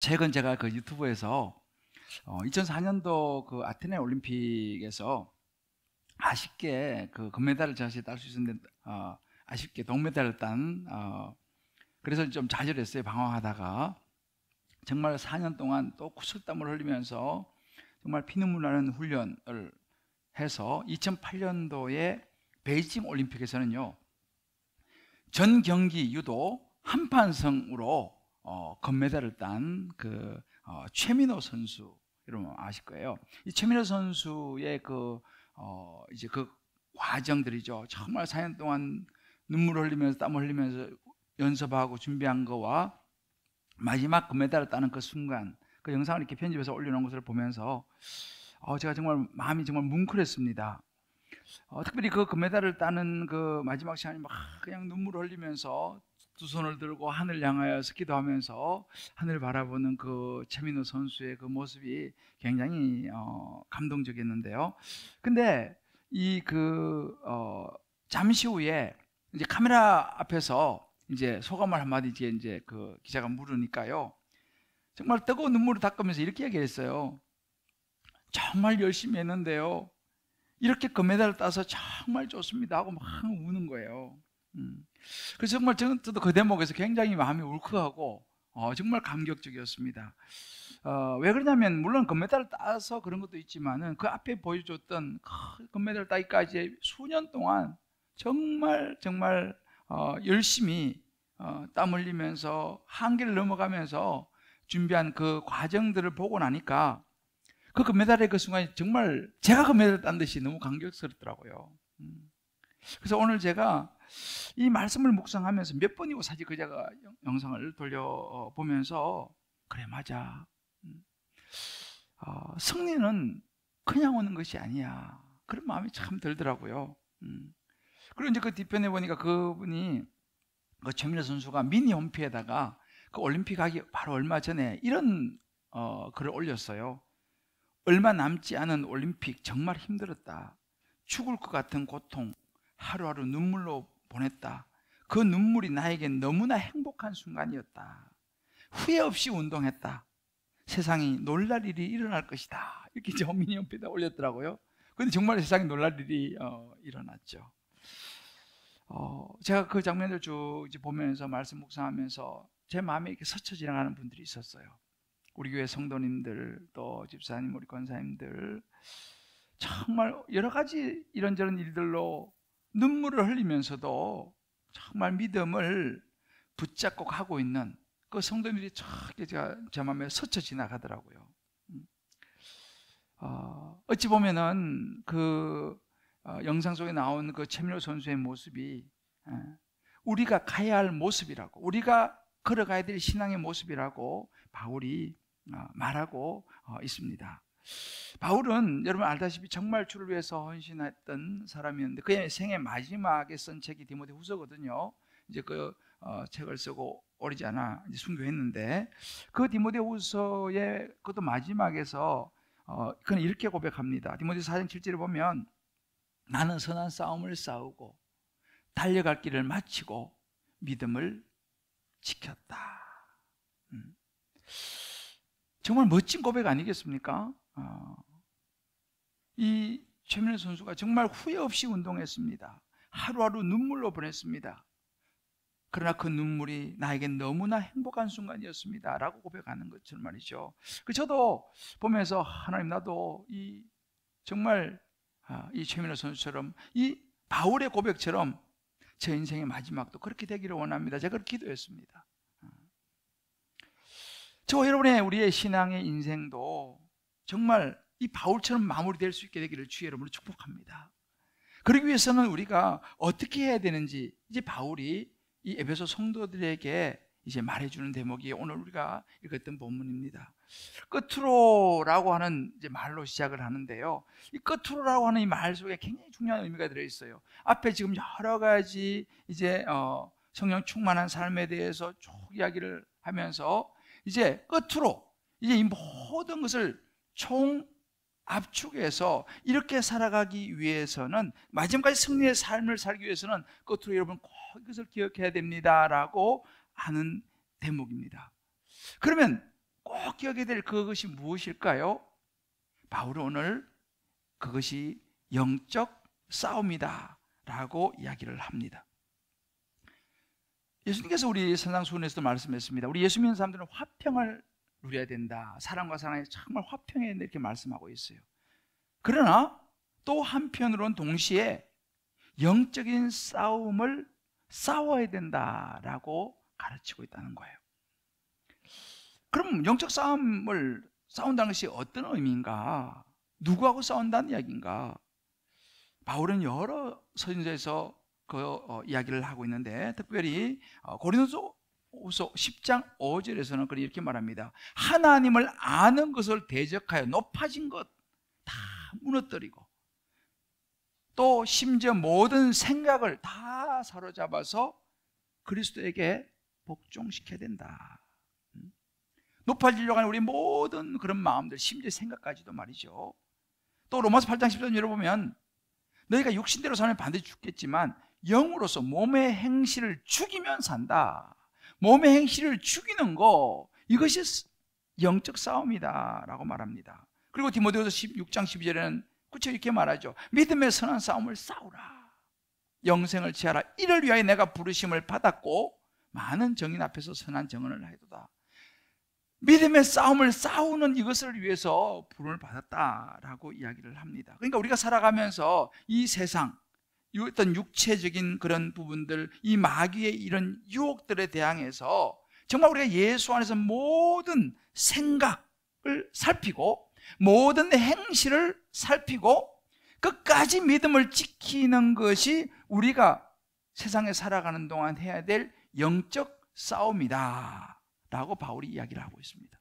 최근 제가 그 유튜브에서 2004년도 그 아테네 올림픽에서 아쉽게 그 금메달을 제가 딸 수 있었는데 아쉽게 동메달을 딴 그래서 좀 좌절했어요. 방황하다가 정말 4년 동안 또 구슬땀을 흘리면서 정말 피눈물 나는 훈련을 해서 2008년도에 베이징 올림픽에서는요 전 경기 유도 한판승으로 금메달을 딴 그 최민호 선수, 여러분 아실 거예요. 이 최민호 선수의 이제 그 과정들이죠. 정말 4년 동안 눈물 흘리면서 땀 흘리면서 연습하고 준비한 거와 마지막 금메달을 따는 그 순간, 그 영상을 이렇게 편집해서 올려놓은 것을 보면서 제가 정말 마음이 정말 뭉클했습니다. 특별히 그 금메달을 따는 그 마지막 시간이 막 그냥 눈물 흘리면서 두 손을 들고 하늘 향하여 기도하면서 하늘 바라보는 그 최민호 선수의 그 모습이 굉장히 감동적이었는데요. 근데 잠시 후에 이제 카메라 앞에서 이제 소감을 한마디 이제 그 기자가 물으니까요. 정말 뜨거운 눈물을 닦으면서 이렇게 얘기했어요. 정말 열심히 했는데요. 이렇게 금메달을 따서 정말 좋습니다 하고 막 우는 거예요. 그래서 정말 저도 그 대목에서 굉장히 마음이 울컥하고 정말 감격적이었습니다. 왜 그러냐면 물론 금메달을 따서 그런 것도 있지만은 그 앞에 보여줬던 금메달 따기까지 수년 동안 정말 열심히 땀 흘리면서 한계를 넘어가면서 준비한 그 과정들을 보고 나니까 그 금메달의 그 순간이 정말 제가 금메달을 딴 듯이 너무 감격스럽더라고요. 그래서 오늘 제가 이 말씀을 묵상하면서 몇 번이고 사실 그 제가 영상을 돌려보면서 그래 맞아. 승리는 그냥 오는 것이 아니야. 그런 마음이 참 들더라고요. 그리고 이제 그 뒤편에 보니까 그분이 그 최민호 선수가 미니 홈피에다가 그 올림픽 하기 바로 얼마 전에 이런 글을 올렸어요. 얼마 남지 않은 올림픽 정말 힘들었다. 죽을 것 같은 고통 하루하루 눈물로 보냈다. 그 눈물이 나에겐 너무나 행복한 순간이었다. 후회 없이 운동했다. 세상이 놀랄 일이 일어날 것이다. 이렇게 이제 미니홈피에다 올렸더라고요. 근데 정말 세상에 놀랄 일이 일어났죠. 제가 그 장면을 쭉 이제 보면서 말씀 묵상하면서 제 마음에 이렇게 스쳐 지나가는 분들이 있었어요. 우리 교회 성도님들, 또 집사님, 우리 권사님들 정말 여러 가지 이런저런 일들로 눈물을 흘리면서도 정말 믿음을 붙잡고 가고 있는 그 성도님들이 제가 제 마음에 스쳐 지나가더라고요. 어찌 보면은 영상 속에 나온 그 최민호 선수의 모습이 우리가 가야 할 모습이라고, 우리가 걸어가야 될 신앙의 모습이라고 바울이 말하고 있습니다. 바울은 여러분 알다시피 정말 주를 위해서 헌신했던 사람이었는데 그의 생애 마지막에 쓴 책이 디모데후서거든요. 이제 그 책을 쓰고 오래지 않아 이제 순교했는데 그 디모데후서의 그것도 마지막에서 그는 이렇게 고백합니다. 디모데후서 4장 7절에 보면 나는 선한 싸움을 싸우고 달려갈 길을 마치고 믿음을 지켰다. 정말 멋진 고백 아니겠습니까? 이 최민호 선수가 정말 후회 없이 운동했습니다. 하루하루 눈물로 보냈습니다. 그러나 그 눈물이 나에겐 너무나 행복한 순간이었습니다 라고 고백하는 것처럼 말이죠. 저도 보면서 하나님 나도 정말 이 최민호 선수처럼 이 바울의 고백처럼 제 인생의 마지막도 그렇게 되기를 원합니다. 제가 그렇게 기도했습니다. 저와 여러분의 우리의 신앙의 인생도 정말 이 바울처럼 마무리될 수 있게 되기를 주의 이름으로 축복합니다. 그러기 위해서는 우리가 어떻게 해야 되는지 이제 바울이 이 에베소 성도들에게 이제 말해주는 대목이 오늘 우리가 읽었던 본문입니다. 끝으로라고 하는 이제 말로 시작을 하는데요. 이 끝으로라고 하는 이 말 속에 굉장히 중요한 의미가 들어 있어요. 앞에 지금 여러 가지 이제 성령 충만한 삶에 대해서 쭉 이야기를 하면서 이제 끝으로 이제 이 모든 것을 총 압축해서 이렇게 살아가기 위해서는 마지막까지 승리의 삶을 살기 위해서는 끝으로 여러분 꼭 이것을 기억해야 됩니다라고 하는 대목입니다. 그러면 꼭 기억해야 될 그것이 무엇일까요? 바울은 오늘 그것이 영적 싸움이다 라고 이야기를 합니다. 예수님께서 우리 산상수훈에서도 말씀했습니다. 우리 예수 믿는 사람들은 화평을 누려야 된다. 사람과 사람이 정말 화평해야 된다 이렇게 말씀하고 있어요. 그러나 또 한편으로는 동시에 영적인 싸움을 싸워야 된다라고 가르치고 있다는 거예요. 그럼 영적 싸움을 싸운다는 것이 어떤 의미인가? 누구하고 싸운다는 이야기인가? 바울은 여러 서신서에서 그 이야기를 하고 있는데, 특별히 고린도서 10장 5절에서는 이렇게 말합니다. 하나님을 아는 것을 대적하여 높아진 것 다 무너뜨리고, 또 심지어 모든 생각을 다 사로잡아서 그리스도에게 복종시켜야 된다. 높아지려고 하는 우리 모든 그런 마음들, 심지어 생각까지도 말이죠. 또 로마서 8장 14절을 보면 너희가 육신대로 살면 반드시 죽겠지만 영으로서 몸의 행실을 죽이면 산다. 몸의 행실을 죽이는 거, 이것이 영적 싸움이다 라고 말합니다. 그리고 디모데후서 16장 12절에는 구체적으로 이렇게 말하죠. 믿음의 선한 싸움을 싸우라. 영생을 취하라. 이를 위하여 내가 부르심을 받았고 많은 정인 앞에서 선한 정언을 하도다. 믿음의 싸움을 싸우는 이것을 위해서 부름을 받았다라고 이야기를 합니다. 그러니까 우리가 살아가면서 이 세상, 어떤 육체적인 그런 부분들, 이 마귀의 이런 유혹들에 대항해서 정말 우리가 예수 안에서 모든 생각을 살피고 모든 행실을 살피고 끝까지 믿음을 지키는 것이 우리가 세상에 살아가는 동안 해야 될 영적 싸움이다 라고 바울이 이야기를 하고 있습니다.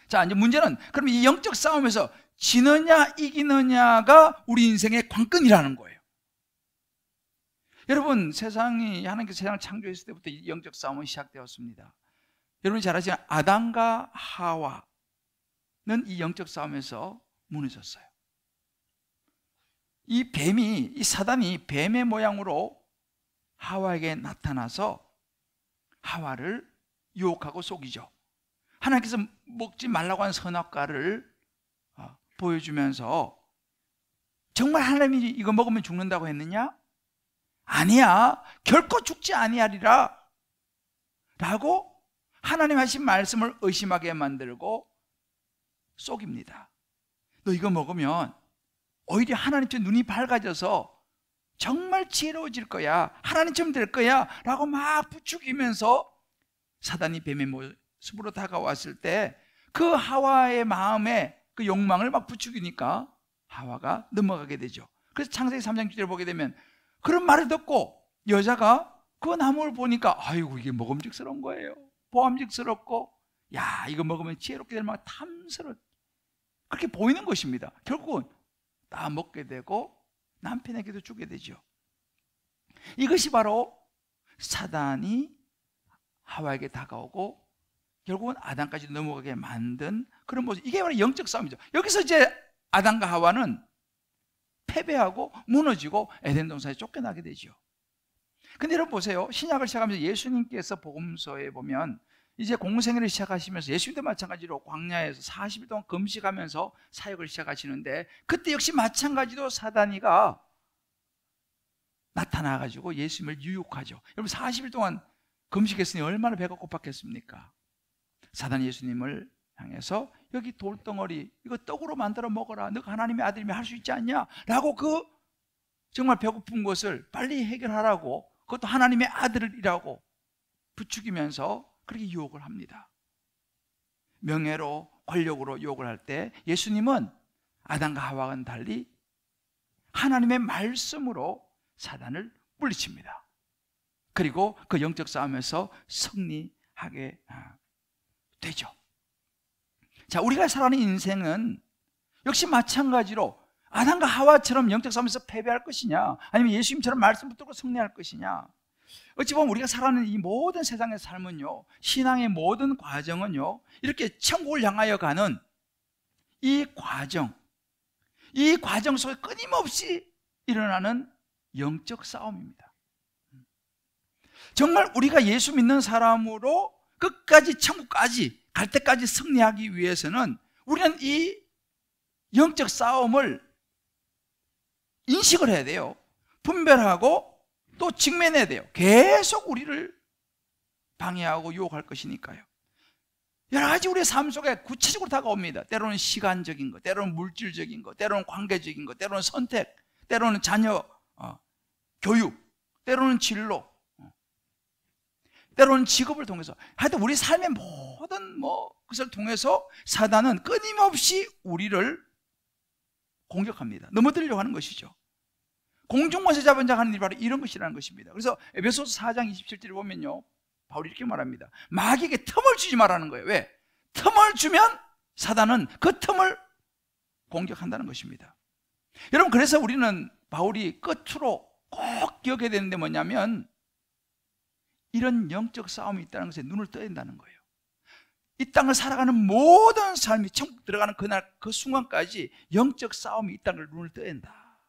자, 이제 문제는 그럼 이 영적 싸움에서 지느냐 이기느냐가 우리 인생의 관건이라는 거예요. 여러분, 하나님께서 세상을 창조했을 때부터 이 영적 싸움은 시작되었습니다. 여러분이 잘 아시는 아담과 하와는 이 영적 싸움에서 무너졌어요. 이 사단이 뱀의 모양으로 하와에게 나타나서 하와를 유혹하고 속이죠. 하나님께서 먹지 말라고 한 선악과를 보여주면서 정말 하나님이 이거 먹으면 죽는다고 했느냐? 아니야, 결코 죽지 아니하리라 라고 하나님 하신 말씀을 의심하게 만들고 속입니다. 너 이거 먹으면 오히려 하나님처럼 눈이 밝아져서 정말 지혜로워질 거야, 하나님처럼 될 거야 라고 막 부추기면서 사단이 뱀의 모습으로 다가왔을 때 그 하와의 마음에 그 욕망을 막 부추기니까 하와가 넘어가게 되죠. 그래서 창세기 3장 6절을 보게 되면 그런 말을 듣고 여자가 그 나무를 보니까 아이고 이게 먹음직스러운 거예요. 보암직스럽고, 야 이거 먹으면 지혜롭게 될 만한 탐스럽, 그렇게 보이는 것입니다. 결국은 다 먹게 되고 남편에게도 주게 되죠. 이것이 바로 사단이 하와에게 다가오고 결국은 아담까지 넘어가게 만든 그런 모습, 이게 바로 영적 싸움이죠. 여기서 이제 아담과 하와는 패배하고 무너지고 에덴 동산에 쫓겨나게 되죠. 근데 여러분 보세요. 신약을 시작하면서 예수님께서 복음서에 보면 이제 공생애를 시작하시면서 예수님도 마찬가지로 광야에서 40일 동안 금식하면서 사역을 시작하시는데 그때 역시 마찬가지로 사단이가 나타나가지고 예수님을 유혹하죠. 여러분 40일 동안 금식했으니 얼마나 배가 고팠겠습니까? 사단이 예수님을 향해서 여기 돌덩어리 이거 떡으로 만들어 먹어라, 너가 하나님의 아들이면 할 수 있지 않냐 라고 그 정말 배고픈 것을 빨리 해결하라고, 그것도 하나님의 아들이라고 부추기면서 그렇게 유혹을 합니다. 명예로 권력으로 유혹을 할 때 예수님은 아담과 하와와는 달리 하나님의 말씀으로 사단을 물리칩니다. 그리고 그 영적 싸움에서 승리하게 되죠. 자, 우리가 살아가는 인생은 역시 마찬가지로 아담과 하와처럼 영적 싸움에서 패배할 것이냐, 아니면 예수님처럼 말씀 붙들고 승리할 것이냐. 어찌 보면 우리가 살아가는 이 모든 세상의 삶은요, 신앙의 모든 과정은요, 이렇게 천국을 향하여 가는 이 과정 속에 끊임없이 일어나는 영적 싸움입니다. 정말 우리가 예수 믿는 사람으로 끝까지 천국까지 갈 때까지 승리하기 위해서는 우리는 이 영적 싸움을 인식을 해야 돼요. 분별하고 또 직면해야 돼요. 계속 우리를 방해하고 유혹할 것이니까요. 여러 가지 우리의 삶 속에 구체적으로 다가옵니다. 때로는 시간적인 것, 때로는 물질적인 것, 때로는 관계적인 것, 때로는 선택, 때로는 자녀 교육, 때로는 진로, 때로는 직업을 통해서, 하여튼 우리 삶의 모든 것을 통해서 사단은 끊임없이 우리를 공격합니다. 넘어뜨리려고 하는 것이죠. 공중권세 잡은 자가 하는 일이 바로 이런 것이라는 것입니다. 그래서 에베소서 4장 27절에 보면요, 바울이 이렇게 말합니다. 마귀에게 틈을 주지 말라는 거예요. 왜? 틈을 주면 사단은 그 틈을 공격한다는 것입니다. 여러분, 그래서 우리는 바울이 끝으로 꼭 기억해야 되는데 뭐냐면, 이런 영적 싸움이 있다는 것에 눈을 떠야 된다는 거예요. 이 땅을 살아가는 모든 삶이 천국 들어가는 그날 그 순간까지 영적 싸움이 있다는 걸 눈을 떠야 된다.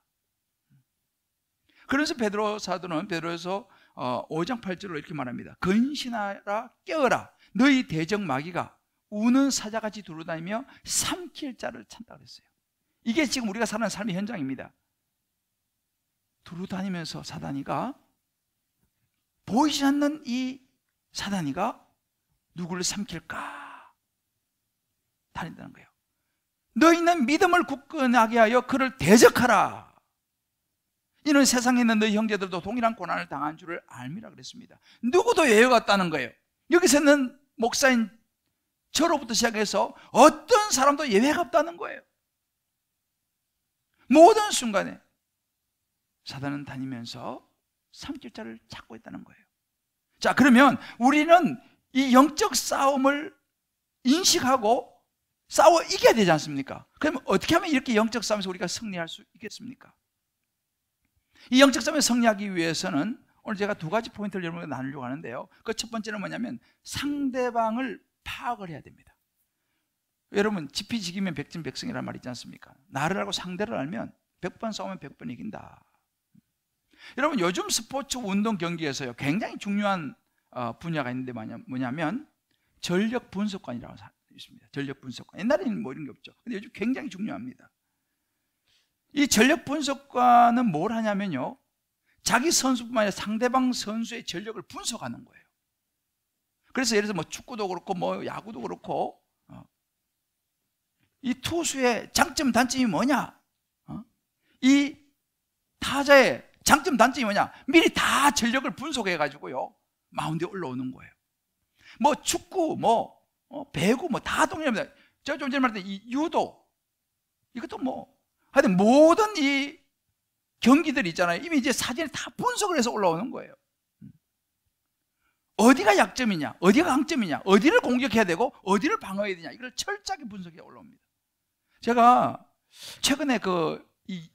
그래서 베드로 사도는 베드로에서 5장 8절로 이렇게 말합니다. 근신하라, 깨어라. 너희 대적 마귀가 우는 사자같이 두루다니며 삼킬 자를 찾다 그랬어요. 이게 지금 우리가 사는 삶의 현장입니다. 두루다니면서 사단이가, 보이지 않는 이 사단이가 누구를 삼킬까 다닌다는 거예요. 너희는 믿음을 굳건하게 하여 그를 대적하라. 이는 세상에 있는 너희 형제들도 동일한 고난을 당한 줄을 알미라 그랬습니다. 누구도 예외가 없다는 거예요. 여기서는 목사인 저로부터 시작해서 어떤 사람도 예외가 없다는 거예요. 모든 순간에 사단은 다니면서 삼킬 자를 찾고 있다는 거예요. 자, 그러면 우리는 이 영적 싸움을 인식하고 싸워 이겨야 되지 않습니까? 그러면 어떻게 하면 이렇게 영적 싸움에서 우리가 승리할 수 있겠습니까? 이 영적 싸움에 승리하기 위해서는 오늘 제가 두 가지 포인트를 여러분과 나누려고 하는데요. 그 첫 번째는 뭐냐면 상대방을 파악을 해야 됩니다. 여러분, 지피지기면 백진백승이라는 말이 있지 않습니까? 나를 알고 상대를 알면 100번 싸우면 100번 이긴다. 여러분, 요즘 스포츠 운동 경기에서요, 굉장히 중요한 분야가 있는데 뭐냐면 전력 분석관이라고 있습니다. 전력 분석관. 옛날에는 뭐 이런 게 없죠. 근데 요즘 굉장히 중요합니다. 이 전력 분석관은 뭘 하냐면요, 자기 선수뿐만 아니라 상대방 선수의 전력을 분석하는 거예요. 그래서 예를 들어서 뭐 축구도 그렇고 뭐 야구도 그렇고 이 투수의 장점 단점이 뭐냐, 이 타자의 장점 단점이 뭐냐, 미리 다 전력을 분석해 가지고요 마운드에 올라오는 거예요. 뭐 축구, 뭐 배구, 뭐 다 동일합니다. 제가 좀 전에 말했던 이 유도, 이것도 뭐 하여튼 모든 이 경기들이 있잖아요. 이미 이제 사진에 다 분석을 해서 올라오는 거예요. 어디가 약점이냐, 어디가 강점이냐, 어디를 공격해야 되고 어디를 방어해야 되냐, 이걸 철저하게 분석해 올라옵니다. 제가 최근에 이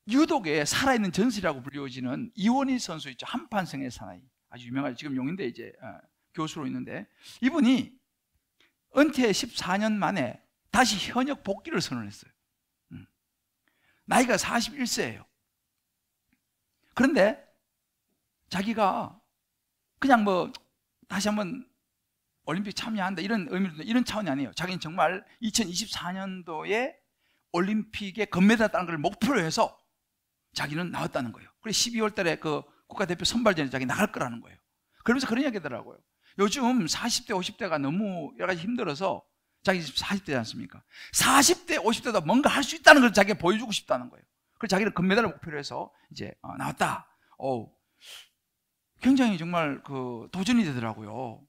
유독의 살아있는 전설이라고 불리워지는 이원희 선수 있죠. 한판승의 사나이, 아주 유명하죠. 지금 용인대 이제 교수로 있는데, 이분이 은퇴 14년 만에 다시 현역 복귀를 선언했어요. 나이가 41세예요. 그런데 자기가 그냥 뭐 다시 한번 올림픽 참여한다 이런 의미로, 이런 차원이 아니에요. 자기는 정말 2024년도에 올림픽에 금메달 따는 걸 목표로 해서 자기는 나왔다는 거예요. 그래서 12월 달에 그 국가대표 선발전에 자기 나갈 거라는 거예요. 그러면서 그런 얘기 하더라고요. 요즘 40대, 50대가 너무 여러 가지 힘들어서, 자기 40대지 않습니까? 40대, 50대도 뭔가 할 수 있다는 걸 자기가 보여주고 싶다는 거예요. 그래서 자기는 금메달을 목표로 해서 이제 나왔다. 굉장히 정말 도전이 되더라고요.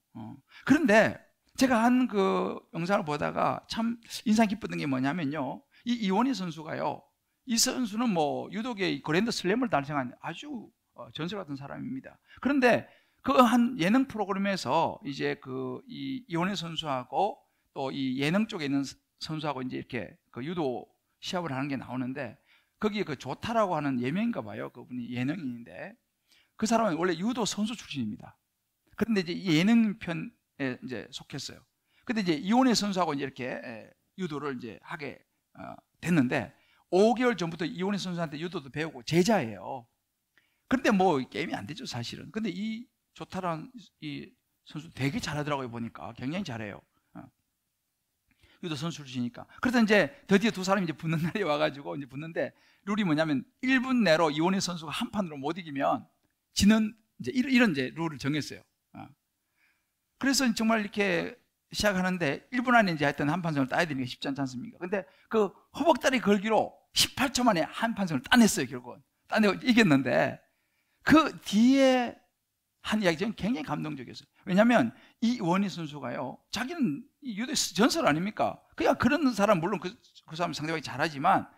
그런데 제가 한 그 영상을 보다가 참 인상 깊었던 게 뭐냐면요, 이 이원희 선수가요, 이 선수는 뭐 유독의 그랜드 슬램을 달성한 아주 전설 같은 사람입니다. 그런데 그 한 예능 프로그램에서 이제 이 이원희 선수하고 또 이 예능 쪽에 있는 선수하고 이제 이렇게 유도 시합을 하는 게 나오는데, 거기에 조타라고 하는 예명인가 봐요. 그분이 예능인인데, 그 사람은 원래 유도 선수 출신입니다. 그런데 이제 이 예능 편에 이제 속했어요. 근데 이제 이원희 선수하고 이제 이렇게 유도를 이제 하게 됐는데, 5개월 전부터 이원희 선수한테 유도도 배우고 제자예요. 그런데 뭐 게임이 안 되죠, 사실은. 근데 이 조타라는 이 선수 되게 잘하더라고요. 보니까 굉장히 잘해요. 유도 선수 출신이니까. 그래서 이제 드디어 두 사람이 이제 붙는 날이 와가지고 이제 붙는데, 룰이 뭐냐면 1분 내로 이원희 선수가 한 판으로 못 이기면 지는, 이제 이런 이제 룰을 정했어요. 그래서 정말 이렇게 시작하는데 1분 안에 이제 하여튼 한 판승을 따야 되는 게 쉽지 않지 않습니까? 근데 그 허벅다리 걸기로 18초 만에 한 판승을 따냈어요. 결국은 따내고 이겼는데, 그 뒤에 한 이야기 저는 굉장히 감동적이었어요. 왜냐하면 이 원희 선수가요, 자기는 유도 전설 아닙니까? 그냥 그런 사람, 물론 그 사람 상대방이 잘하지만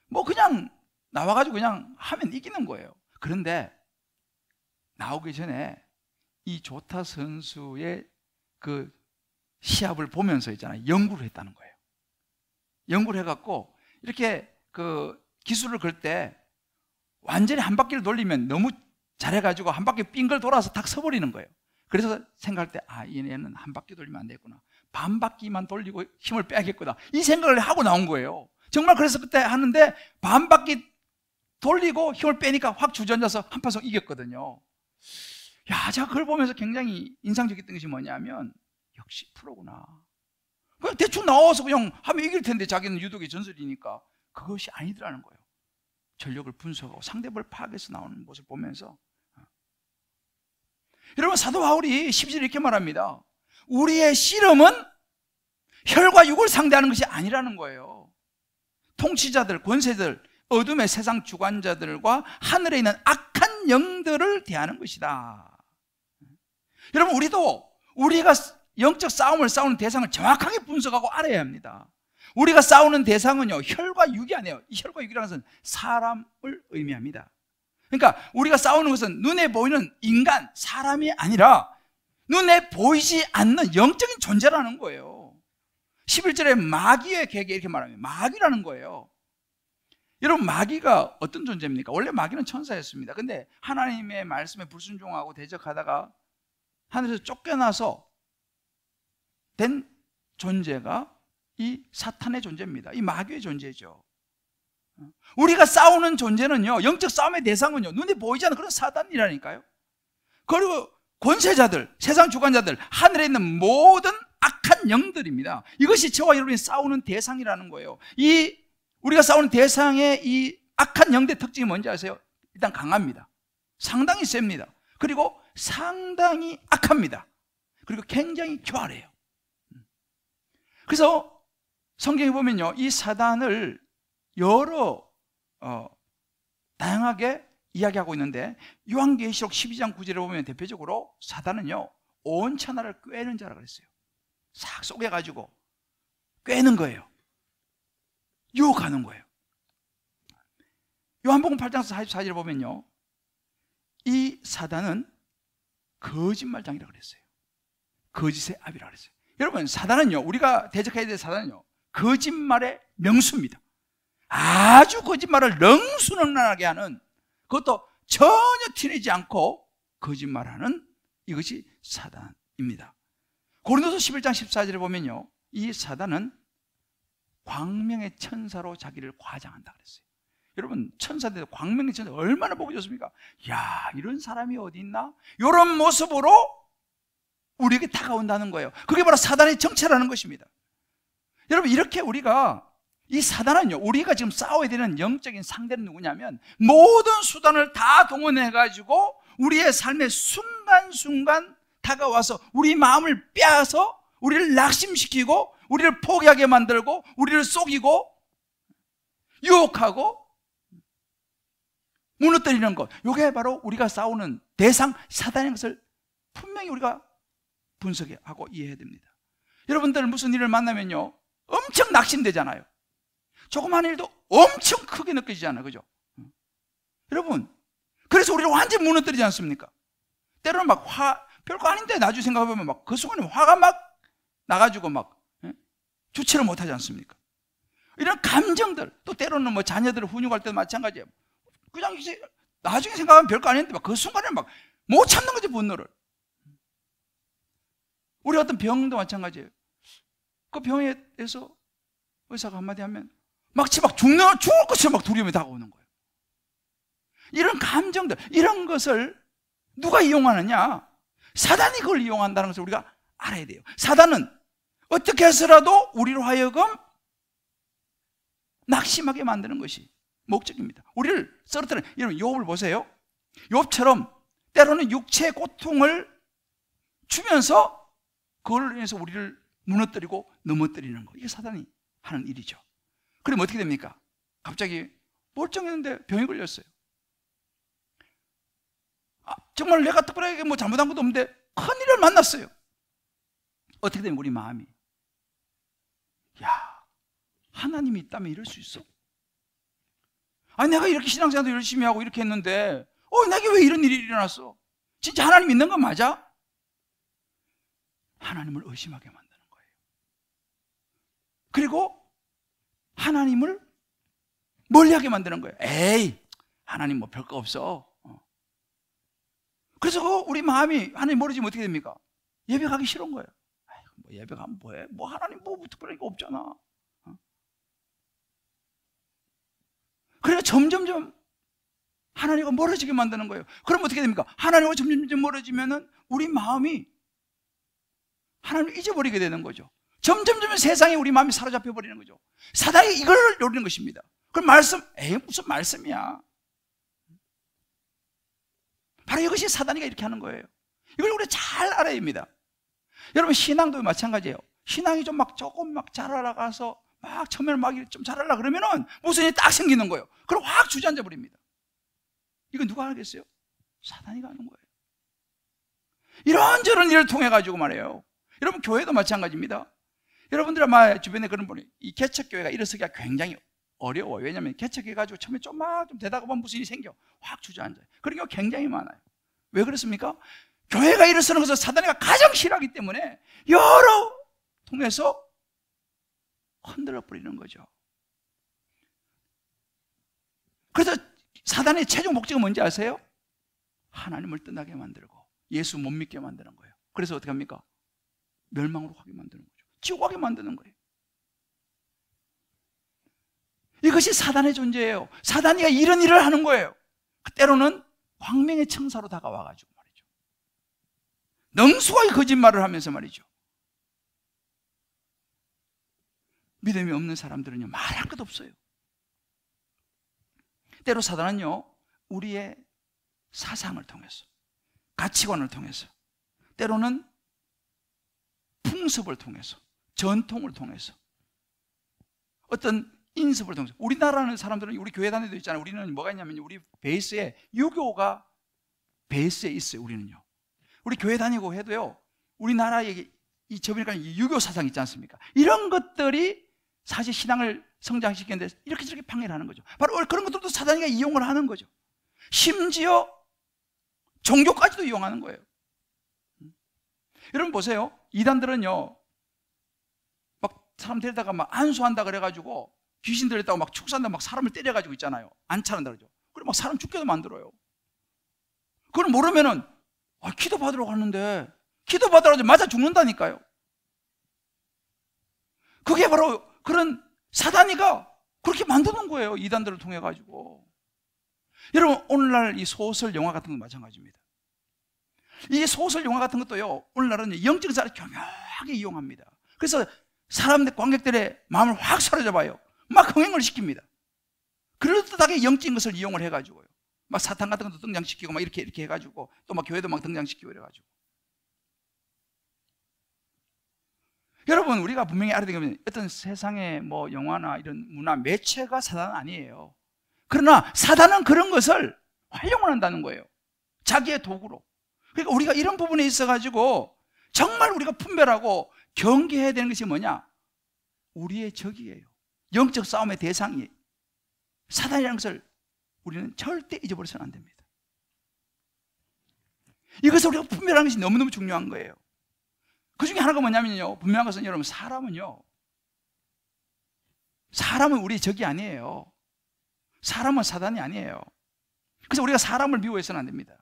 뭐 그냥 나와가지고 그냥 하면 이기는 거예요. 그런데 나오기 전에 이 조타 선수의 그 시합을 보면서 있잖아요, 연구를 했다는 거예요. 연구를 해갖고 이렇게 그 기술을 걸 때 완전히 한 바퀴를 돌리면 너무 잘해가지고 한 바퀴 빙글 돌아서 탁 서버리는 거예요. 그래서 생각할 때, 아, 얘는 한 바퀴 돌리면 안 되겠구나, 반 바퀴만 돌리고 힘을 빼야겠구나, 이 생각을 하고 나온 거예요. 정말 그래서 그때 하는데 반 바퀴 돌리고 힘을 빼니까 확 주저앉아서 한 판승 이겼거든요. 야, 제가 그걸 보면서 굉장히 인상적이었던 것이 뭐냐면, 역시 프로구나. 그냥 대충 나와서 그냥 하면 이길 텐데 자기는 유독의 전설이니까. 그것이 아니더라는 거예요. 전력을 분석하고 상대방을 파악해서 나오는 모습을 보면서, 여러분, 사도 바울이 12절에 이렇게 말합니다. 우리의 씨름은 혈과 육을 상대하는 것이 아니라는 거예요. 통치자들, 권세들, 어둠의 세상 주관자들과 하늘에 있는 악한 영들을 대하는 것이다. 여러분, 우리가 영적 싸움을 싸우는 대상을 정확하게 분석하고 알아야 합니다. 우리가 싸우는 대상은요, 혈과 육이 아니에요. 이 혈과 육이라는 것은 사람을 의미합니다. 그러니까 우리가 싸우는 것은 눈에 보이는 인간, 사람이 아니라 눈에 보이지 않는 영적인 존재라는 거예요. 11절에 마귀의 계계 이렇게 말합니다. 마귀라는 거예요. 여러분, 마귀가 어떤 존재입니까? 원래 마귀는 천사였습니다. 근데 하나님의 말씀에 불순종하고 대적하다가 하늘에서 쫓겨나서 된 존재가 이 사탄의 존재입니다. 이 마귀의 존재죠. 우리가 싸우는 존재는요, 영적 싸움의 대상은요, 눈에 보이지 않는 그런 사단이라니까요. 그리고 권세자들, 세상 주관자들, 하늘에 있는 모든 악한 영들입니다. 이것이 저와 여러분이 싸우는 대상이라는 거예요. 우리가 싸우는 대상의 이 악한 영들의 특징이 뭔지 아세요? 일단 강합니다. 상당히 셉니다. 그리고 상당히 악합니다. 그리고 굉장히 교활해요. 그래서 성경에 보면요, 이 사단을 여러 다양하게 이야기하고 있는데, 요한계시록 12장 9절에 보면 대표적으로 사단은요, 온 천하를 꿰는 자라 그랬어요. 싹 쏘개가지고 꿰는 거예요. 유혹하는 거예요. 요한복음 8장 44절에 보면요, 이 사단은 거짓말장이라고 그랬어요. 거짓의 아비라고 그랬어요. 여러분, 사단은요, 우리가 대적해야 될 사단은요, 거짓말의 명수입니다. 아주 거짓말을 능수능란하게 하는, 그것도 전혀 티내지 않고 거짓말하는, 이것이 사단입니다. 고린도서 11장 14절에 보면요, 이 사단은 광명의 천사로 자기를 과장한다 그랬어요. 여러분, 천사들 광명의 천사 얼마나 보기 좋습니까? 야, 이런 사람이 어디 있나? 이런 모습으로 우리에게 다가온다는 거예요. 그게 바로 사단의 정체라는 것입니다. 여러분, 이렇게 우리가, 이 사단은요, 우리가 지금 싸워야 되는 영적인 상대는 누구냐면, 모든 수단을 다 동원해가지고 우리의 삶의 순간순간 다가와서 우리 마음을 빼앗아 우리를 낙심시키고 우리를 포기하게 만들고 우리를 속이고 유혹하고 무너뜨리는 것, 이게 바로 우리가 싸우는 대상 사단인 것을 분명히 우리가 분석하고 이해해야 됩니다. 여러분들 무슨 일을 만나면요, 엄청 낙심되잖아요. 조그만 일도 엄청 크게 느껴지잖아요. 그죠? 여러분, 그래서 우리를 완전히 무너뜨리지 않습니까? 때로는 막 별거 아닌데 나중에 생각해보면 막 그 순간에 화가 막 나가지고 막 주체를 못하지 않습니까? 이런 감정들, 또 때로는 뭐 자녀들을 훈육할 때도 마찬가지예요. 그냥 이제 나중에 생각하면 별거 아닌데 막 그 순간에 막 못 참는 거지, 분노를. 우리 어떤 병도 마찬가지예요. 그 병에서 의사가 한마디 하면 마치 막 죽을 것처럼 막 두려움이 다가오는 거예요. 이런 감정들, 이런 것을 누가 이용하느냐? 사단이 그걸 이용한다는 것을 우리가 알아야 돼요. 사단은 어떻게 해서라도 우리로 하여금 낙심하게 만드는 것이 목적입니다. 우리를 쓰러뜨리는, 여러분 욥을 보세요. 욥처럼 때로는 육체의 고통을 주면서 그걸로 인해서 우리를 무너뜨리고 넘어뜨리는 거, 이게 사단이 하는 일이죠. 그럼 어떻게 됩니까? 갑자기 멀쩡했는데 병이 걸렸어요. 정말 내가 특별하게 뭐 잘못한 것도 없는데 큰일을 만났어요. 어떻게 되면 우리 마음이, 야, 하나님이 있다면 이럴 수 있어? 아니 내가 이렇게 신앙생활도 열심히 하고 이렇게 했는데 내게 왜 이런 일이 일어났어? 진짜 하나님 있는 건 맞아? 하나님을 의심하게 만드는 거예요. 그리고 하나님을 멀리하게 만드는 거예요. 에이, 하나님 뭐 별거 없어. 그래서 우리 마음이 하나님 멀어지면 어떻게 됩니까? 예배 가기 싫은 거예요. 뭐 예배 가면 뭐해? 뭐 하나님 뭐 특별한 게 없잖아. 그러니까 점점점 하나님과 멀어지게 만드는 거예요. 그럼 어떻게 됩니까? 하나님과 점점 멀어지면은 우리 마음이 하나님을 잊어버리게 되는 거죠. 점점점 세상에 우리 마음이 사로잡혀 버리는 거죠. 사단이 이걸 노리는 것입니다. 그럼 말씀, 무슨 말씀이야? 바로 이것이 사단이가 이렇게 하는 거예요. 이걸 우리가 잘 알아야 합니다. 여러분 신앙도 마찬가지예요. 신앙이 좀 막 조금 막 잘 알아가서 막 처음에는 막 좀 잘하려고 그러면은 무슨 일이 딱 생기는 거예요. 그럼 확 주저앉아 버립니다. 이건 누가 알겠어요? 사단이 하는 거예요. 이런저런 일을 통해 가지고 말이에요. 여러분 교회도 마찬가지입니다. 여러분들 아마 주변에 그런 분이, 이 개척교회가 일어서기가 굉장히 어려워요. 왜냐하면 개척해가지고 처음에 좀 되다가 보면 무슨 일이 생겨 확 주저앉아요. 그런 경우가 굉장히 많아요. 왜 그렇습니까? 교회가 일어서는 것을 사단이가 가장 싫어하기 때문에 여러 통해서 흔들어 버리는 거죠. 그래서 사단의 최종 목적은 뭔지 아세요? 하나님을 떠나게 만들고 예수 못 믿게 만드는 거예요. 그래서 어떻게 합니까? 멸망으로 가게 만드는 거죠. 지옥 가게 만드는 거예요. 이것이 사단의 존재예요. 사단이가 이런 일을 하는 거예요. 때로는 광명의 청사로 다가와가지고 말이죠. 능수하게 거짓말을 하면서 말이죠. 믿음이 없는 사람들은요, 말할 것 없어요. 때로 사단은요, 우리의 사상을 통해서, 가치관을 통해서, 때로는 풍습을 통해서, 전통을 통해서, 어떤 인습을 통해서, 우리나라는 사람들은, 우리 교회 다니도 있잖아요. 우리는 뭐가 있냐면 우리 베이스에 유교가 베이스에 있어요. 우리는요, 우리 교회 다니고 해도요, 우리나라의 이 저보니까 유교 사상 있지 않습니까? 이런 것들이 사실 신앙을 성장시키는데 이렇게 저렇게 방해를 하는 거죠. 바로 그런 것들도 사단이가 이용을 하는 거죠. 심지어 종교까지도 이용하는 거예요. 여러분 보세요. 이단들은요, 막 사람 데려다가 막 안수한다 그래가지고 귀신 들렸다고 막 축사한다고 막 사람을 때려가지고 있잖아요. 안차한다 그러죠. 그리고 막 사람 죽게도 만들어요. 그걸 모르면은 기도 받으러 갔는데 기도 받으러 가서 맞아 죽는다니까요. 그게 바로 그런 사단이가 그렇게 만드는 거예요. 이단들을 통해 가지고. 여러분 오늘날 이 소설 영화 같은 건 마찬가지입니다. 이 소설 영화 같은 것도요, 오늘날은 영적 자를 교묘하게 이용합니다. 그래서 사람들, 관객들의 마음을 확 사로잡아요. 막 흥행을 시킵니다. 그럴듯하게 영적인 것을 이용을 해가지고요, 막 사탄 같은 것도 등장시키고 막 이렇게 해가지고 또 막 교회도 막 등장시키고 이래가지고. 여러분 우리가 분명히 알아야 되는 건 어떤 세상의 뭐 영화나 이런 문화 매체가 사단은 아니에요. 그러나 사단은 그런 것을 활용을 한다는 거예요. 자기의 도구로. 그러니까 우리가 이런 부분에 있어 가지고 정말 우리가 분별하고 경계해야 되는 것이 뭐냐? 우리의 적이에요. 영적 싸움의 대상이 사단이라는 것을 우리는 절대 잊어버려서는 안 됩니다. 이것을 우리가 분별하는 것이 너무너무 중요한 거예요. 그 중에 하나가 뭐냐면요, 분명한 것은 여러분, 사람은 우리의 적이 아니에요. 사람은 사단이 아니에요. 그래서 우리가 사람을 미워해서는 안 됩니다.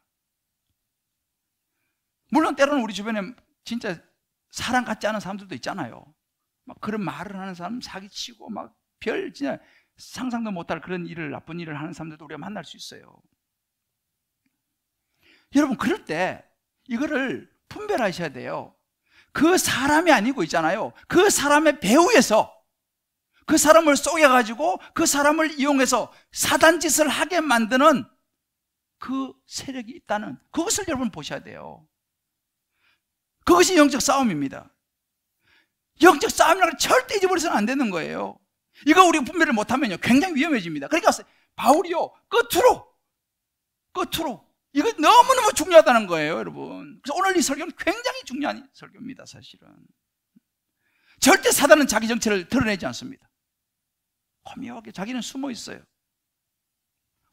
물론 때로는 우리 주변에 진짜 사람 같지 않은 사람들도 있잖아요. 막 그런 말을 하는 사람, 사기치고 막 진짜 상상도 못할 그런 나쁜 일을 하는 사람들도 우리가 만날 수 있어요. 여러분 그럴 때 이거를 분별하셔야 돼요. 그 사람이 아니고 있잖아요. 그 사람의 배후에서 그 사람을 속여가지고 그 사람을 이용해서 사단짓을 하게 만드는 그 세력이 있다는 그것을 여러분 보셔야 돼요. 그것이 영적 싸움입니다. 영적 싸움이라는 걸 절대 잊어버려서는 안 되는 거예요. 이거 우리가 분별을 못하면요 굉장히 위험해집니다. 그러니까 바울이요 끝으로 이거 너무너무 중요하다는 거예요, 여러분. 그래서 오늘 이 설교는 굉장히 중요한 설교입니다, 사실은. 절대 사단은 자기 정체를 드러내지 않습니다. 고묘하게 자기는 숨어 있어요.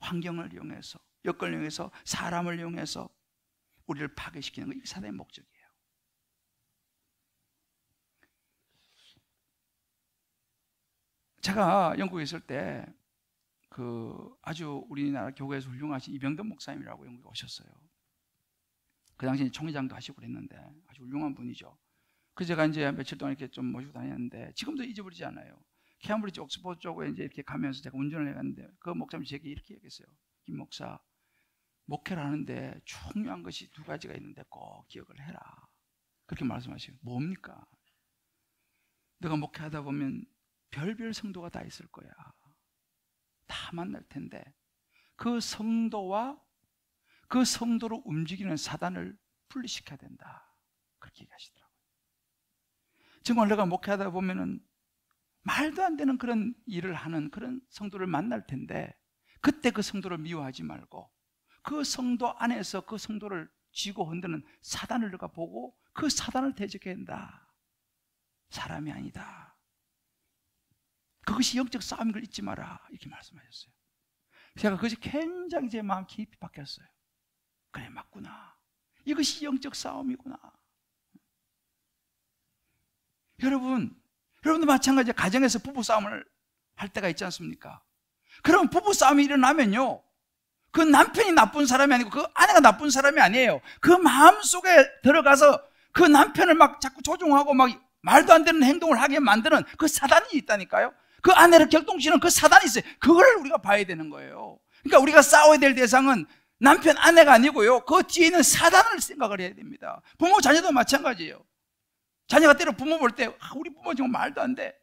환경을 이용해서, 여건을 이용해서, 사람을 이용해서 우리를 파괴시키는 거, 이게 사단의 목적이에요. 제가 영국에 있을 때 아주 우리나라 교회에서 훌륭하신 이병돈 목사님이라고 영국에 오셨어요. 그 당시에 총회장도 하시고 그랬는데 아주 훌륭한 분이죠. 그래서 제가 이제 며칠 동안 이렇게 좀 모시고 다녔는데 지금도 잊어버리지 않아요. 케임브리지 옥스퍼드 쪽에 이제 이렇게 가면서 제가 운전을 해갔는데 그 목사님이 제게 이렇게 얘기했어요. 김 목사, 목회를 하는데 중요한 것이 두 가지가 있는데 꼭 기억을 해라. 그렇게 말씀하시고, 뭡니까? 너가 목회하다 보면 별별 성도가 다 있을 거야. 다 만날 텐데 그 성도와 그 성도로 움직이는 사단을 분리시켜야 된다. 그렇게 얘기하시더라고요. 정말 내가 목회하다 보면은 말도 안 되는 그런 일을 하는 그런 성도를 만날 텐데 그때 그 성도를 미워하지 말고 그 성도 안에서 그 성도를 쥐고 흔드는 사단을 내가 보고 그 사단을 대적해야 한다. 사람이 아니다. 그것이 영적 싸움인 걸 잊지 마라. 이렇게 말씀하셨어요. 제가 그것이 굉장히 제 마음 깊이 바뀌었어요. 그래, 맞구나. 이것이 영적 싸움이구나. 여러분도 마찬가지로 가정에서 부부싸움을 할 때가 있지 않습니까? 그럼 부부싸움이 일어나면요 그 남편이 나쁜 사람이 아니고 그 아내가 나쁜 사람이 아니에요. 그 마음속에 들어가서 그 남편을 막 자꾸 조종하고 막 말도 안 되는 행동을 하게 만드는 그 사단이 있다니까요. 그 아내를 격동시키는 그 사단이 있어요. 그걸 우리가 봐야 되는 거예요. 그러니까 우리가 싸워야 될 대상은 남편, 아내가 아니고요 그 뒤에 있는 사단을 생각을 해야 됩니다. 부모, 자녀도 마찬가지예요. 자녀가 때로 부모 볼 때 우리 부모 정말 말도 안 돼.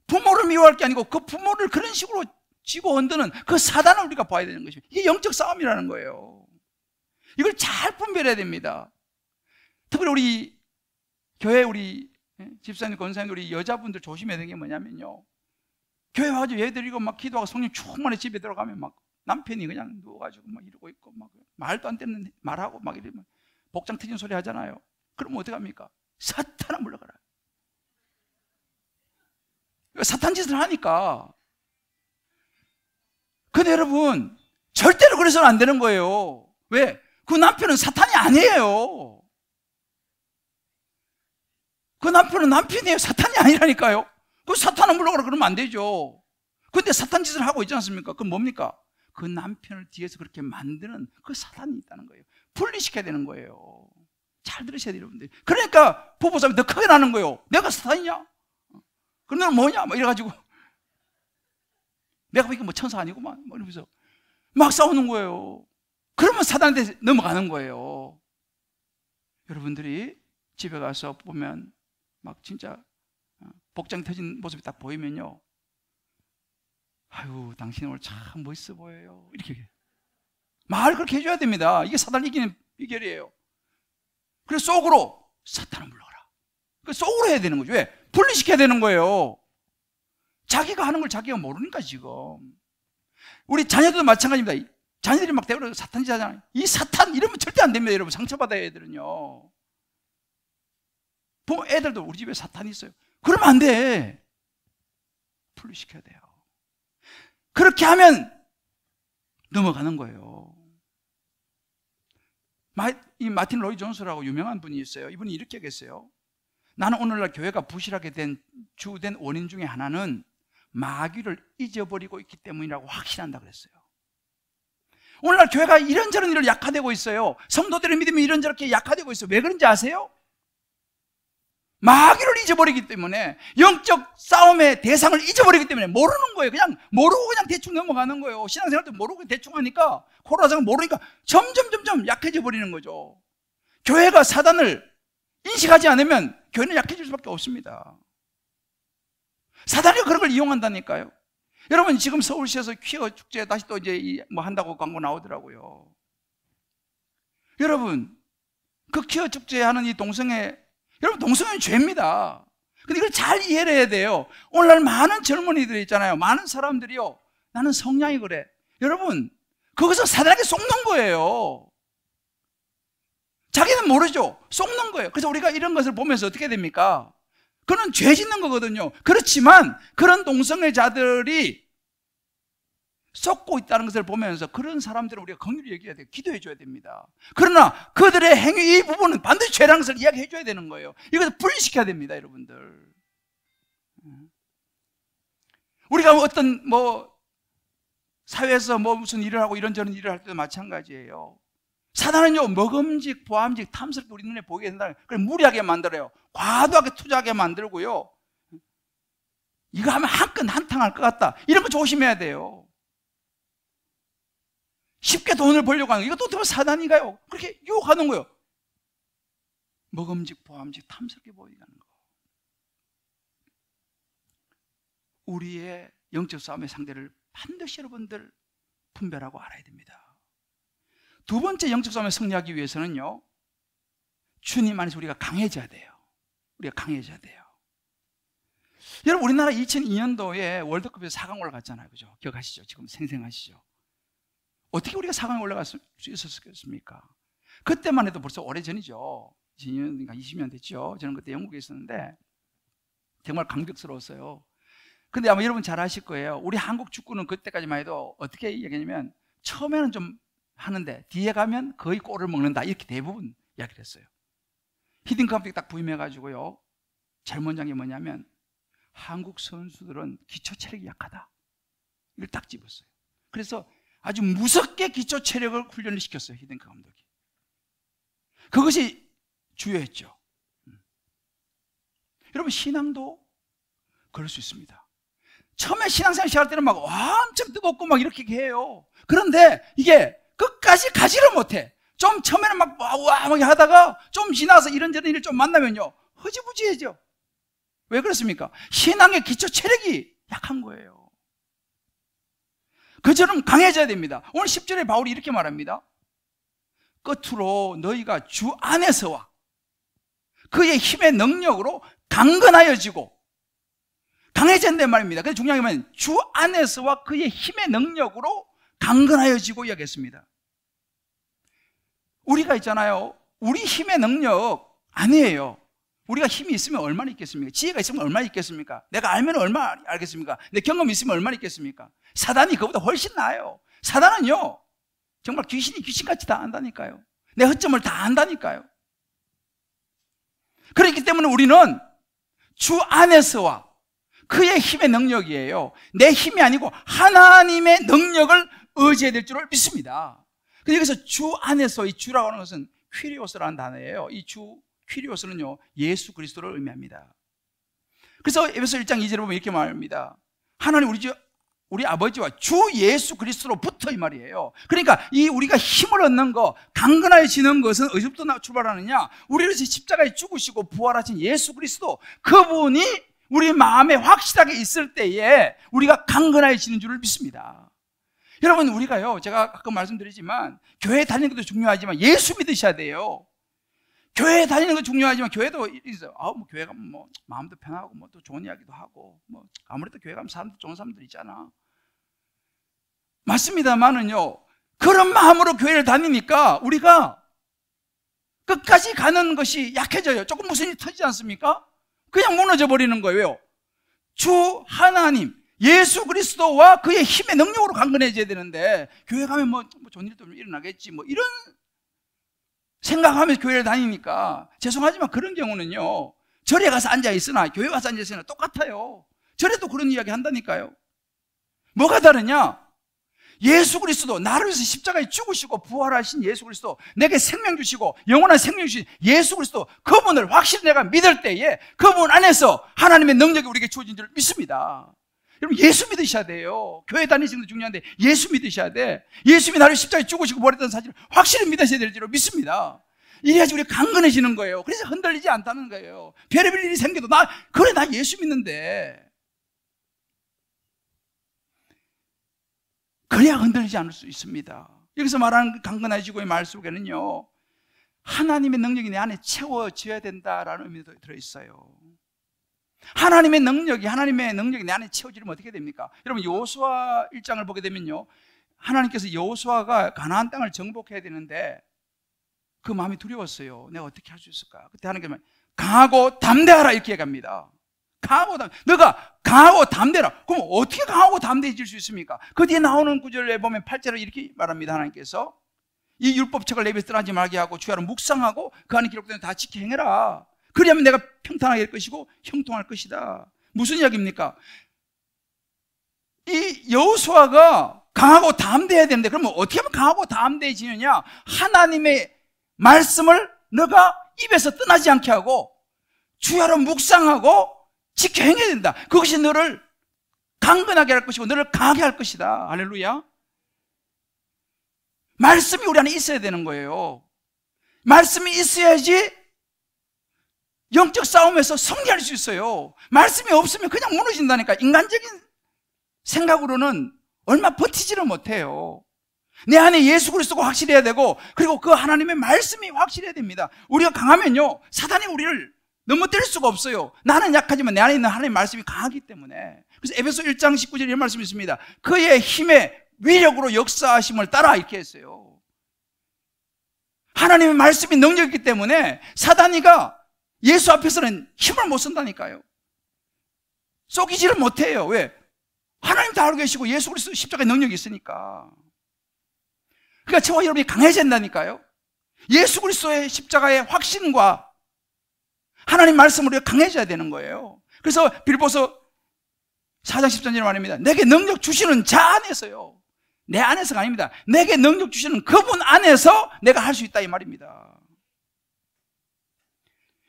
부모를 미워할 게 아니고 그 부모를 그런 식으로 쥐고 흔드는 그 사단을 우리가 봐야 되는 것입니다. 이게 영적 싸움이라는 거예요. 이걸 잘 분별해야 됩니다. 특별히 우리 교회 우리 집사님, 권사님, 우리 여자분들 조심해야 되는 게 뭐냐면요 교회 와가지고 예배드리고 막 기도하고 성령 충만해 집에 들어가면 막 남편이 그냥 누워가지고 막 이러고 있고 막 말도 안 되는 말하고 막 이러면 복장 터진 소리 하잖아요. 그러면 어떡합니까? 사탄아 물러가라. 사탄 짓을 하니까. 근데 여러분 절대로 그래서는 안 되는 거예요. 왜? 그 남편은 사탄이 아니에요. 그 남편은 남편이에요. 사탄이 아니라니까요. 그 사탄은 물러가라 그러면 안 되죠. 근데 사탄 짓을 하고 있지 않습니까? 그건 뭡니까? 그 남편을 뒤에서 그렇게 만드는 그 사탄이 있다는 거예요. 분리시켜야 되는 거예요. 잘 들으셔야 돼요, 여러분들. 그러니까 부부싸움이 더 크게 나는 거예요. 내가 사탄이냐? 그럼 너는 뭐냐? 막 이래가지고 내가 보니까 뭐 천사 아니구만 뭐 이러면서 막 싸우는 거예요. 그러면 사단한테 넘어가는 거예요. 여러분들이 집에 가서 보면 막 진짜 복장 터진 모습이 딱 보이면요 아유 당신 오늘 참 멋있어 보여요 이렇게 말 그렇게 해줘야 됩니다. 이게 사단을 이기는 비결이에요. 그래서 속으로 사탄을 물러가라. 속으로 해야 되는 거죠. 왜? 분리시켜야 되는 거예요. 자기가 하는 걸 자기가 모르니까 지금. 우리 자녀들도 마찬가지입니다. 자녀들이 막 대부분 사탄짓 하잖아요. 이 사탄 이러면 절대 안 됩니다. 여러분 상처받아야 애들은요. 부모 애들도 우리 집에 사탄이 있어요. 그러면 안 돼. 분리시켜야 돼요. 그렇게 하면 넘어가는 거예요. 이 마틴 로이 존스라고 유명한 분이 있어요. 이분이 이렇게 얘기했어요. 나는 오늘날 교회가 부실하게 된 주된 원인 중에 하나는 마귀를 잊어버리고 있기 때문이라고 확신한다 그랬어요. 오늘날 교회가 이런저런 일을 약화되고 있어요. 성도들의 믿음이 이런저렇게 약화되고 있어요. 왜 그런지 아세요? 마귀를 잊어버리기 때문에, 영적 싸움의 대상을 잊어버리기 때문에 모르는 거예요. 그냥 모르고 그냥 대충 넘어가는 거예요. 신앙생활도 모르고 대충 하니까, 코로나 상황 모르니까 점점 약해져 버리는 거죠. 교회가 사단을 인식하지 않으면 교회는 약해질 수밖에 없습니다. 사단이 그런 걸 이용한다니까요. 여러분, 지금 서울시에서 퀴어 축제 다시 또 이제 뭐 한다고 광고 나오더라고요. 여러분, 그 퀴어 축제 하는 이 동성애, 여러분, 동성애는 죄입니다. 근데 이걸 잘 이해를 해야 돼요. 오늘날 많은 젊은이들이 있잖아요. 많은 사람들이요, 나는 성향이 그래. 여러분, 거기서 사단에게 속는 거예요. 자기는 모르죠. 속는 거예요. 그래서 우리가 이런 것을 보면서 어떻게 됩니까? 그건 죄 짓는 거거든요. 그렇지만 그런 동성애자들이 썩고 있다는 것을 보면서 그런 사람들은 우리가 긍휼히 여겨야 돼요. 기도해 줘야 됩니다. 그러나 그들의 행위 이 부분은 반드시 죄라는 것을 이야기해 줘야 되는 거예요. 이것을 분리시켜야 됩니다, 여러분들. 우리가 어떤 사회에서 무슨 일을 하고 이런저런 일을 할 때도 마찬가지예요. 사단은요, 먹음직, 보암직, 탐스럽게 우리 눈에 보이게 된다. 그걸 무리하게 만들어요. 과도하게 투자하게 만들고요. 이거 하면 한 끈 한탕할 것 같다. 이런 거 조심해야 돼요. 쉽게 돈을 벌려고 하는 거. 이것도 어떻게 보면 사단이가요. 그렇게 유혹하는 거예요. 먹음직, 보암직, 탐스럽게 보이게 하는 거. 우리의 영적 싸움의 상대를 반드시 여러분들 분별하고 알아야 됩니다. 두 번째 영적 싸움에 승리하기 위해서는요, 주님 안에서 우리가 강해져야 돼요. 우리가 강해져야 돼요. 여러분, 우리나라 2002년도에 월드컵에서 4강 올라갔잖아요. 그죠? 기억하시죠? 지금 생생하시죠? 어떻게 우리가 4강에 올라갈 수 있었겠습니까? 그때만 해도 벌써 오래전이죠. 20년인가 20년 됐죠. 저는 그때 영국에 있었는데 정말 감격스러웠어요. 근데 아마 여러분 잘 아실 거예요. 우리 한국 축구는 그때까지만 해도 어떻게 얘기하냐면, 처음에는 좀 하는데 뒤에 가면 거의 골을 먹는다, 이렇게 대부분 이야기를 했어요. 히딩크 감독이 딱 부임해가지고요, 제일 먼저 한 게 뭐냐면, 한국 선수들은 기초 체력이 약하다, 이걸 딱 집었어요. 그래서 아주 무섭게 기초 체력을 훈련을 시켰어요, 히딩크 감독이. 그것이 주요했죠. 여러분, 신앙도 그럴 수 있습니다. 처음에 신앙생활 시작할 때는 막 엄청 뜨겁고 막 이렇게 해요. 그런데 이게 끝까지 가지를 못해. 좀 처음에는 막 하다가 좀 지나서 이런저런 일을 좀 만나면요, 흐지부지해져. 왜 그렇습니까? 신앙의 기초 체력이 약한 거예요. 그처럼 강해져야 됩니다. 오늘 10절에 바울이 이렇게 말합니다. 끝으로 너희가 주 안에서와 그의 힘의 능력으로 강건하여지고, 강해진단 말입니다. 그래서 중요한 게 뭐냐면, 주 안에서와 그의 힘의 능력으로 강건하여지고 이야기했습니다. 우리가 있잖아요, 우리 힘의 능력 아니에요. 우리가 힘이 있으면 얼마나 있겠습니까? 지혜가 있으면 얼마나 있겠습니까? 내가 알면 얼마나 알겠습니까? 내 경험이 있으면 얼마나 있겠습니까? 사단이 그보다 훨씬 나아요. 사단은요, 정말 귀신이 귀신같이 다 안다니까요. 내 허점을 다 안다니까요. 그렇기 때문에 우리는 주 안에서와 그의 힘의 능력이에요. 내 힘이 아니고 하나님의 능력을 의지해야 될 줄을 믿습니다. 그래서 여기서 주 안에서, 이 주라고 하는 것은 퀴리오스라는 단어예요. 이 주 퀴리오스는요, 예수 그리스도를 의미합니다. 그래서 에베소 1장 2절에 보면 이렇게 말합니다. 하나님 우리 아버지와 주 예수 그리스도로부터, 이 말이에요. 그러니까 이 우리가 힘을 얻는 거, 강건해지는 것은 어디서부터 출발하느냐? 우리를 십자가에 죽으시고 부활하신 예수 그리스도, 그분이 우리 마음에 확실하게 있을 때에 우리가 강건해지는 줄을 믿습니다. 여러분, 우리가요, 제가 가끔 말씀드리지만, 교회 다니는 것도 중요하지만 예수 믿으셔야 돼요. 교회 다니는 것도 중요하지만, 교회도 있어요. 교회 가면 마음도 편하고 또 좋은 이야기도 하고, 아무래도 교회 가면 사람들, 좋은 사람들 있잖아. 맞습니다만은요, 그런 마음으로 교회를 다니니까 우리가 끝까지 가는 것이 약해져요. 조금 무슨 일이 터지지 않습니까? 그냥 무너져 버리는 거예요. 주 하나님 예수 그리스도와 그의 힘의 능력으로 강건해져야 되는데, 교회 가면 좋은 일도 일어나겠지, 이런 생각하면서 교회를 다니니까, 죄송하지만 그런 경우는요, 절에 가서 앉아있으나 교회 가서 앉아있으나 똑같아요. 절에도 그런 이야기 한다니까요. 뭐가 다르냐? 예수 그리스도, 나를 위해서 십자가에 죽으시고 부활하신 예수 그리스도, 내게 생명 주시고 영원한 생명 주신 예수 그리스도, 그분을 확실히 내가 믿을 때에 그분 안에서 하나님의 능력이 우리에게 주어진 줄 믿습니다. 여러분, 예수 믿으셔야 돼요. 교회 다니시는 것도 중요한데 예수 믿으셔야 돼. 예수님이 나를 십자가에 죽으시고 부활했다는 사실을 확실히 믿으셔야 될 줄로 믿습니다. 이래야지 우리가 강건해지는 거예요. 그래서 흔들리지 않다는 거예요. 별의별 일이 생겨도 그래, 나 예수 믿는데. 그래야 흔들리지 않을 수 있습니다. 여기서 말하는 강건해지고의 말 속에는요, 하나님의 능력이 내 안에 채워져야 된다라는 의미도 들어있어요. 하나님의 능력이 내 안에 채워지면 어떻게 됩니까? 여러분, 여호수아 1장을 보게 되면요, 하나님께서 여호수아가 가나안 땅을 정복해야 되는데 그 마음이 두려웠어요. 내가 어떻게 할 수 있을까? 그때 하나님께서 강하고 담대하라 이렇게 얘기합니다. 너가 강하고 담대라. 그럼 어떻게 강하고 담대해질 수 있습니까? 그 뒤에 나오는 구절에 보면 8절에 이렇게 말합니다. 하나님께서 이 율법책을 내뱉어 떠나지 말게 하고 주야로 묵상하고 그 안에 기록된 다 지켜 행해라. 그리하면 내가 평탄하게 될 것이고 형통할 것이다. 무슨 이야기입니까? 이 여호수아가 강하고 담대해야 되는데, 그러면 어떻게 하면 강하고 담대해지느냐? 하나님의 말씀을 너가 입에서 떠나지 않게 하고 주야로 묵상하고 지켜 행해야 된다. 그것이 너를 강건하게 할 것이고 너를 강하게 할 것이다. 할렐루야. 말씀이 우리 안에 있어야 되는 거예요. 말씀이 있어야지 영적 싸움에서 승리할 수 있어요. 말씀이 없으면 그냥 무너진다니까. 인간적인 생각으로는 얼마 버티지를 못해요. 내 안에 예수 그리스도가 확실해야 되고, 그리고 그 하나님의 말씀이 확실해야 됩니다. 우리가 강하면요, 사단이 우리를 넘어뜨릴 수가 없어요. 나는 약하지만 내 안에 있는 하나님의 말씀이 강하기 때문에. 그래서 에베소 1장 19절에 이런 말씀이 있습니다. 그의 힘의 위력으로 역사하심을 따라 이렇게 했어요. 하나님의 말씀이 능력이기 때문에 사단이가 예수 앞에서는 힘을 못 쓴다니까요. 쏘기지를 못해요. 왜? 하나님 다 알고 계시고 예수 그리스도 십자가의 능력이 있으니까. 그러니까 저와 여러분이 강해져야 된다니까요. 예수 그리스도의 십자가의 확신과 하나님 말씀으로 강해져야 되는 거예요. 그래서 빌립보서 4장 13절에 말합니다. 내게 능력 주시는 자 안에서요. 내 안에서가 아닙니다. 내게 능력 주시는 그분 안에서 내가 할 수 있다 이 말입니다.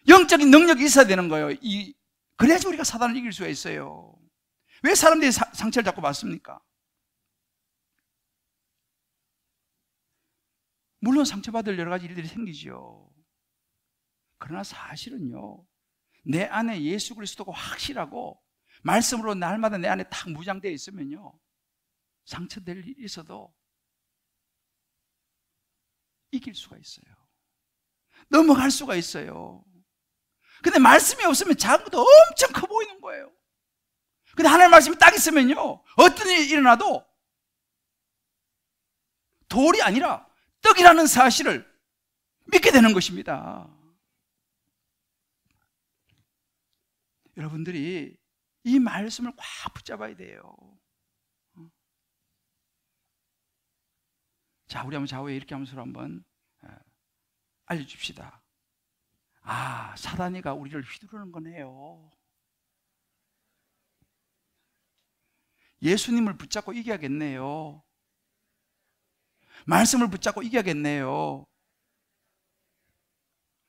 영적인 능력이 있어야 되는 거예요. 그래야지 우리가 사단을 이길 수가 있어요. 왜 사람들이 상처를 자꾸 받습니까? 물론 상처받을 여러 가지 일들이 생기죠. 그러나 사실은요, 내 안에 예수 그리스도가 확실하고 말씀으로 날마다 내 안에 딱 무장되어 있으면요, 상처될 일이 있어도 이길 수가 있어요. 넘어갈 수가 있어요. 근데 말씀이 없으면 작은 것도 엄청 커 보이는 거예요. 근데 하나님의 말씀이 딱 있으면요, 어떤 일이 일어나도 돌이 아니라 떡이라는 사실을 믿게 되는 것입니다. 여러분들이 이 말씀을 꽉 붙잡아야 돼요. 자, 우리 한번 좌우에 이렇게 하면서 한번 알려줍시다. 아, 사단이가 우리를 휘두르는 거네요. 예수님을 붙잡고 이겨야겠네요. 말씀을 붙잡고 이겨야겠네요.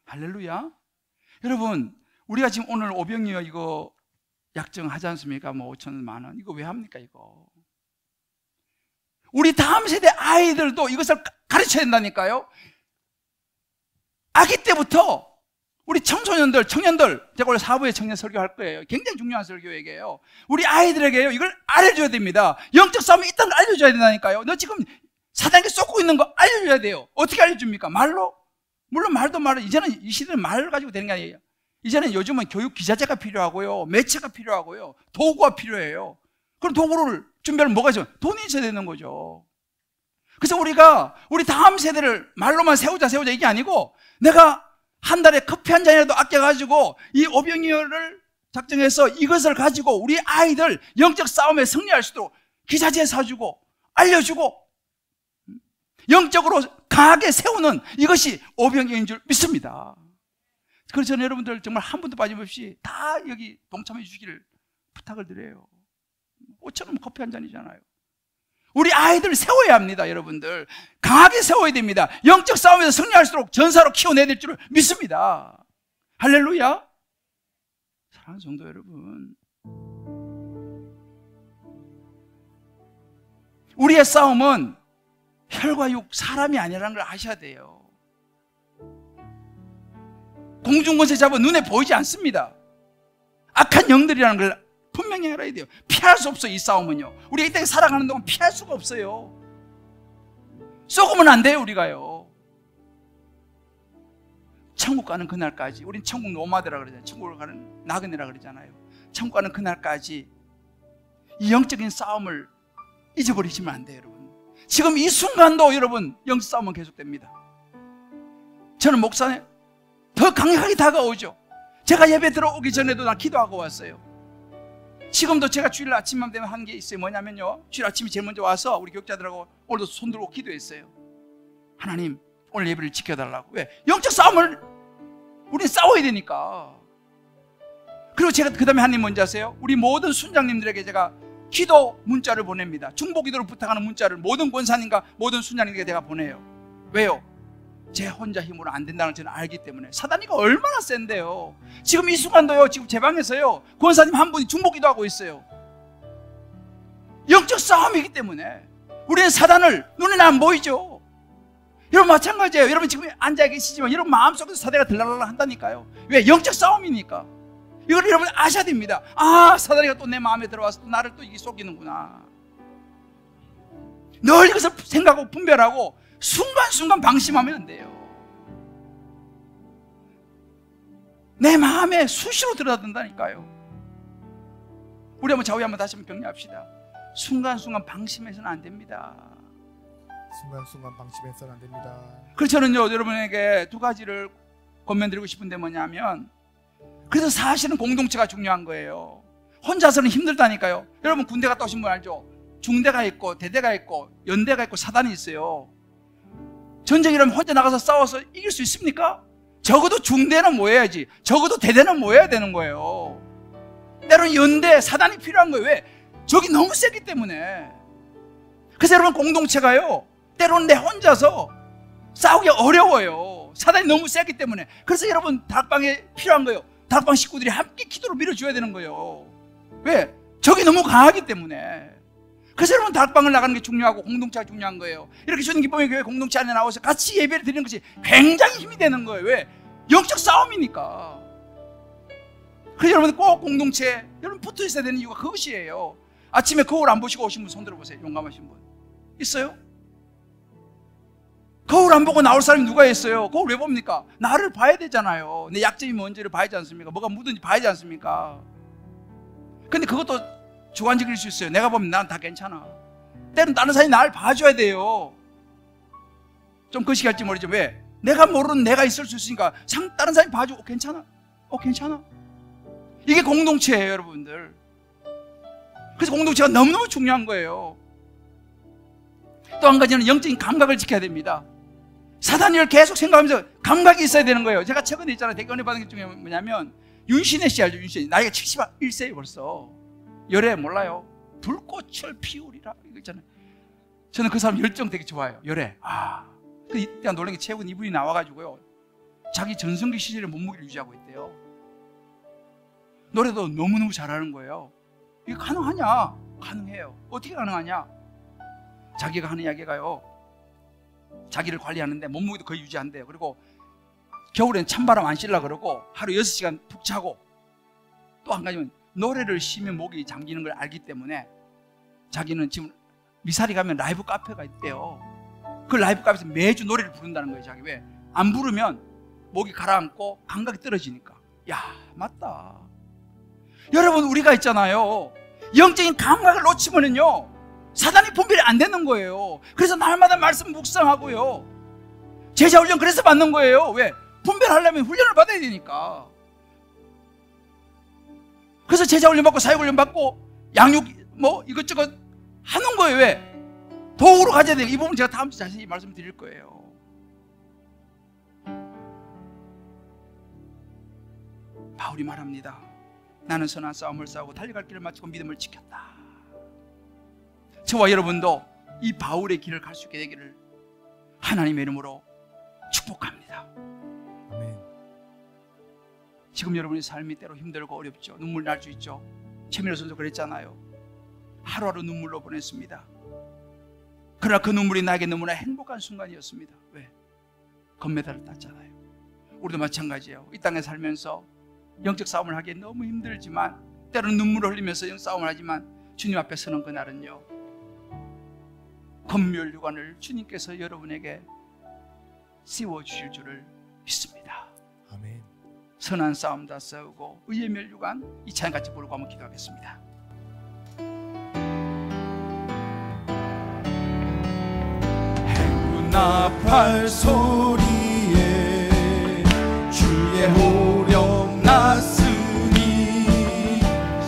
할렐루야. 여러분, 우리가 지금 오늘 오병이어 이거 약정하지 않습니까? 뭐 5천만 원. 이거 왜 합니까, 이거? 우리 다음 세대 아이들도 이것을 가르쳐야 된다니까요. 아기 때부터 우리 청소년들, 청년들, 제가 원래 4부에 청년 설교할 거예요. 굉장히 중요한 설교얘기예요. 우리 아이들에게요, 이걸 알려줘야 됩니다. 영적 싸움이 있다는 걸 알려줘야 된다니까요. 너 지금 사단에게 쏟고 있는 거 알려줘야 돼요. 어떻게 알려줍니까? 말로? 물론 말도 이제는 이 시대는 말을 가지고 되는 게 아니에요. 이제는 요즘은 교육 기자재가 필요하고요, 매체가 필요하고요, 도구가 필요해요. 그럼 도구를 준비하면 뭐가 있어요? 돈이 있어야 되는 거죠. 그래서 우리가 우리 다음 세대를 말로만 세우자 이게 아니고, 내가 한 달에 커피 한 잔이라도 아껴가지고 이 오병이어를 작정해서 이것을 가지고 우리 아이들 영적 싸움에 승리할 수 있도록 기자재 사주고 알려주고 영적으로 강하게 세우는 이것이 오병이어인 줄 믿습니다. 그래서 저는 여러분들 정말 한 분도 빠짐없이 다 여기 동참해 주시기를 부탁을 드려요. 5,000원 커피 한 잔이잖아요. 우리 아이들을 세워야 합니다. 여러분들 강하게 세워야 됩니다. 영적 싸움에서 승리할수록 전사로 키워내야 될 줄 믿습니다. 할렐루야. 사랑하는 성도 여러분, 우리의 싸움은 혈과 육, 사람이 아니라는 걸 아셔야 돼요. 공중권세 잡아 눈에 보이지 않습니다. 악한 영들이라는 걸 분명히 알아야 돼요. 피할 수 없어요. 이 싸움은요. 우리가 이 땅에 살아가는 동안 피할 수가 없어요. 썩으면 안 돼요. 우리가요. 천국 가는 그날까지, 우린 천국 노마드라 그러잖아요. 천국을 가는 나그네라 그러잖아요. 천국 가는 그날까지 이 영적인 싸움을 잊어버리시면 안 돼요. 여러분, 지금 이 순간도 여러분 영적 싸움은 계속됩니다. 저는 목사님 더 강력하게 다가오죠. 제가 예배 들어오기 전에도 나 기도하고 왔어요. 지금도 제가 주일 아침만 되면 하는 게 있어요. 뭐냐면요, 주일 아침에 제일 먼저 와서 우리 교육자들하고 오늘도 손 들고 기도했어요. 하나님, 오늘 예배를 지켜달라고. 왜? 영적 싸움을 우리는 싸워야 되니까. 그리고 제가 그 다음에 하나님 뭔지 아세요? 우리 모든 순장님들에게 제가 기도 문자를 보냅니다. 중보기도를 부탁하는 문자를 모든 권사님과 모든 순장님에게 제가 보내요. 왜요? 제 혼자 힘으로 안 된다는 걸 저는 알기 때문에. 사단이가 얼마나 센데요. 지금 이 순간도요, 지금 제 방에서요, 권사님 한 분이 중보기도 하고 있어요. 영적 싸움이기 때문에 우리는 사단을 눈에는 안 보이죠. 여러분 마찬가지예요. 여러분 지금 앉아 계시지만 여러분 마음속에서 사대가 들락날락 한다니까요. 왜? 영적 싸움이니까. 이걸 여러분 아셔야 됩니다. 아, 사단이가 또 내 마음에 들어와서 또 나를 또 이게 속이는구나. 늘 이것을 생각하고 분별하고 순간순간 방심하면 안 돼요. 내 마음에 수시로 들어든다니까요. 우리 한번 좌우에 한번 다시 한번 격려합시다. 순간순간 방심해서는 안 됩니다. 순간순간 방심해서는 안 됩니다. 그래서 저는요, 여러분에게 두 가지를 권면드리고 싶은데 뭐냐면, 그래서 사실은 공동체가 중요한 거예요. 혼자서는 힘들다니까요. 여러분 군대 갔다 오신 분 알죠? 중대가 있고 대대가 있고 연대가 있고 사단이 있어요. 전쟁이라면 혼자 나가서 싸워서 이길 수 있습니까? 적어도 중대는 모여야지, 적어도 대대는 모여야 되는 거예요. 때로는 연대, 사단이 필요한 거예요. 왜? 적이 너무 세기 때문에. 그래서 여러분 공동체가요, 때로는 내 혼자서 싸우기 어려워요. 사단이 너무 세기 때문에. 그래서 여러분 다락방에 필요한 거예요. 다락방 식구들이 함께 기도로 밀어줘야 되는 거예요. 왜? 적이 너무 강하기 때문에. 그래서 여러분 다락방을 나가는 게 중요하고 공동체가 중요한 거예요. 이렇게 주님 기쁨의 교회 공동체 안에 나와서 같이 예배를 드리는 것이 굉장히 힘이 되는 거예요. 왜? 영적 싸움이니까. 그래서 여러분 꼭 공동체 여러분 붙어 있어야 되는 이유가 그것이에요. 아침에 거울 안 보시고 오신 분 손 들어보세요. 용감하신 분 있어요? 거울 안 보고 나올 사람이 누가 있어요? 거울 왜 봅니까? 나를 봐야 되잖아요. 내 약점이 뭔지를 봐야지 않습니까? 뭐가 묻은지 봐야지 않습니까? 근데 그것도 주관적일 수 있어요. 내가 보면 난 다 괜찮아. 때로는 다른 사람이 나를 봐줘야 돼요. 좀 거시기할지 모르지만 왜? 내가 모르는 내가 있을 수 있으니까 다른 사람이 봐주고 괜찮아. 괜찮아. 이게 공동체예요, 여러분들. 그래서 공동체가 너무너무 중요한 거예요. 또 한 가지는 영적인 감각을 지켜야 됩니다. 사단을 계속 생각하면서 감각이 있어야 되는 거예요. 제가 최근에 있잖아요. 되게 은혜 받은 게 중에 뭐냐면 윤신혜 씨 알죠? 윤신혜. 나이가 71세예요 벌써. 열애 몰라요? 불꽃을 피우리라 이거 있잖아요. 저는 그 사람 열정 되게 좋아해요. 열애. 이때가 놀란 게 최근 이분이 나와가지고요, 자기 전성기 시절의 몸무게를 유지하고 있대요. 노래도 너무너무 잘하는 거예요. 이게 가능하냐? 가능해요. 어떻게 가능하냐? 자기가 하는 이야기가요, 자기를 관리하는데 몸무게도 거의 유지한대요. 그리고 겨울엔 찬바람 안 쉴라 그러고 하루 6시간 푹 자고, 또 한 가지는 노래를 쉬면 목이 잠기는 걸 알기 때문에 자기는 지금 미사리 가면 라이브 카페가 있대요. 그 라이브 카페에서 매주 노래를 부른다는 거예요. 자기 왜? 안 부르면 목이 가라앉고 감각이 떨어지니까. 야, 맞다. 여러분 우리가 있잖아요, 영적인 감각을 놓치면은요 사단이 분별이 안 되는 거예요. 그래서 날마다 말씀 묵상하고요, 제자 훈련 그래서 받는 거예요. 왜? 분별하려면 훈련을 받아야 되니까. 그래서 제자 훈련 받고 사역 훈련 받고 양육 뭐 이것저것 하는 거예요. 왜? 도구로 가져야 돼요. 이 부분 제가 다음 주 자세히 말씀드릴 거예요. 바울이 말합니다. 나는 선한 싸움을 싸우고 달려갈 길을 마치고 믿음을 지켰다. 저와 여러분도 이 바울의 길을 갈 수 있게 되기를 하나님의 이름으로 축복합니다. 아멘. 지금 여러분의 삶이 때로 힘들고 어렵죠. 눈물 날 수 있죠. 최민호 선수 그랬잖아요. 하루하루 눈물로 보냈습니다. 그러나 그 눈물이 나에게 너무나 행복한 순간이었습니다. 왜? 금메달을 땄잖아요. 우리도 마찬가지예요. 이 땅에 살면서 영적 싸움을 하기에 너무 힘들지만, 때로는 눈물을 흘리면서 싸움을 하지만, 주님 앞에 서는 그날은요, 권면류관을 주님께서 여러분에게 씌워주실 줄을 믿습니다. 아멘. 선한 싸움 다 싸우고 의의 면류관, 이 찬양 같이 부르고 한번 기도하겠습니다. 나팔 소리에 주의 호령 났으니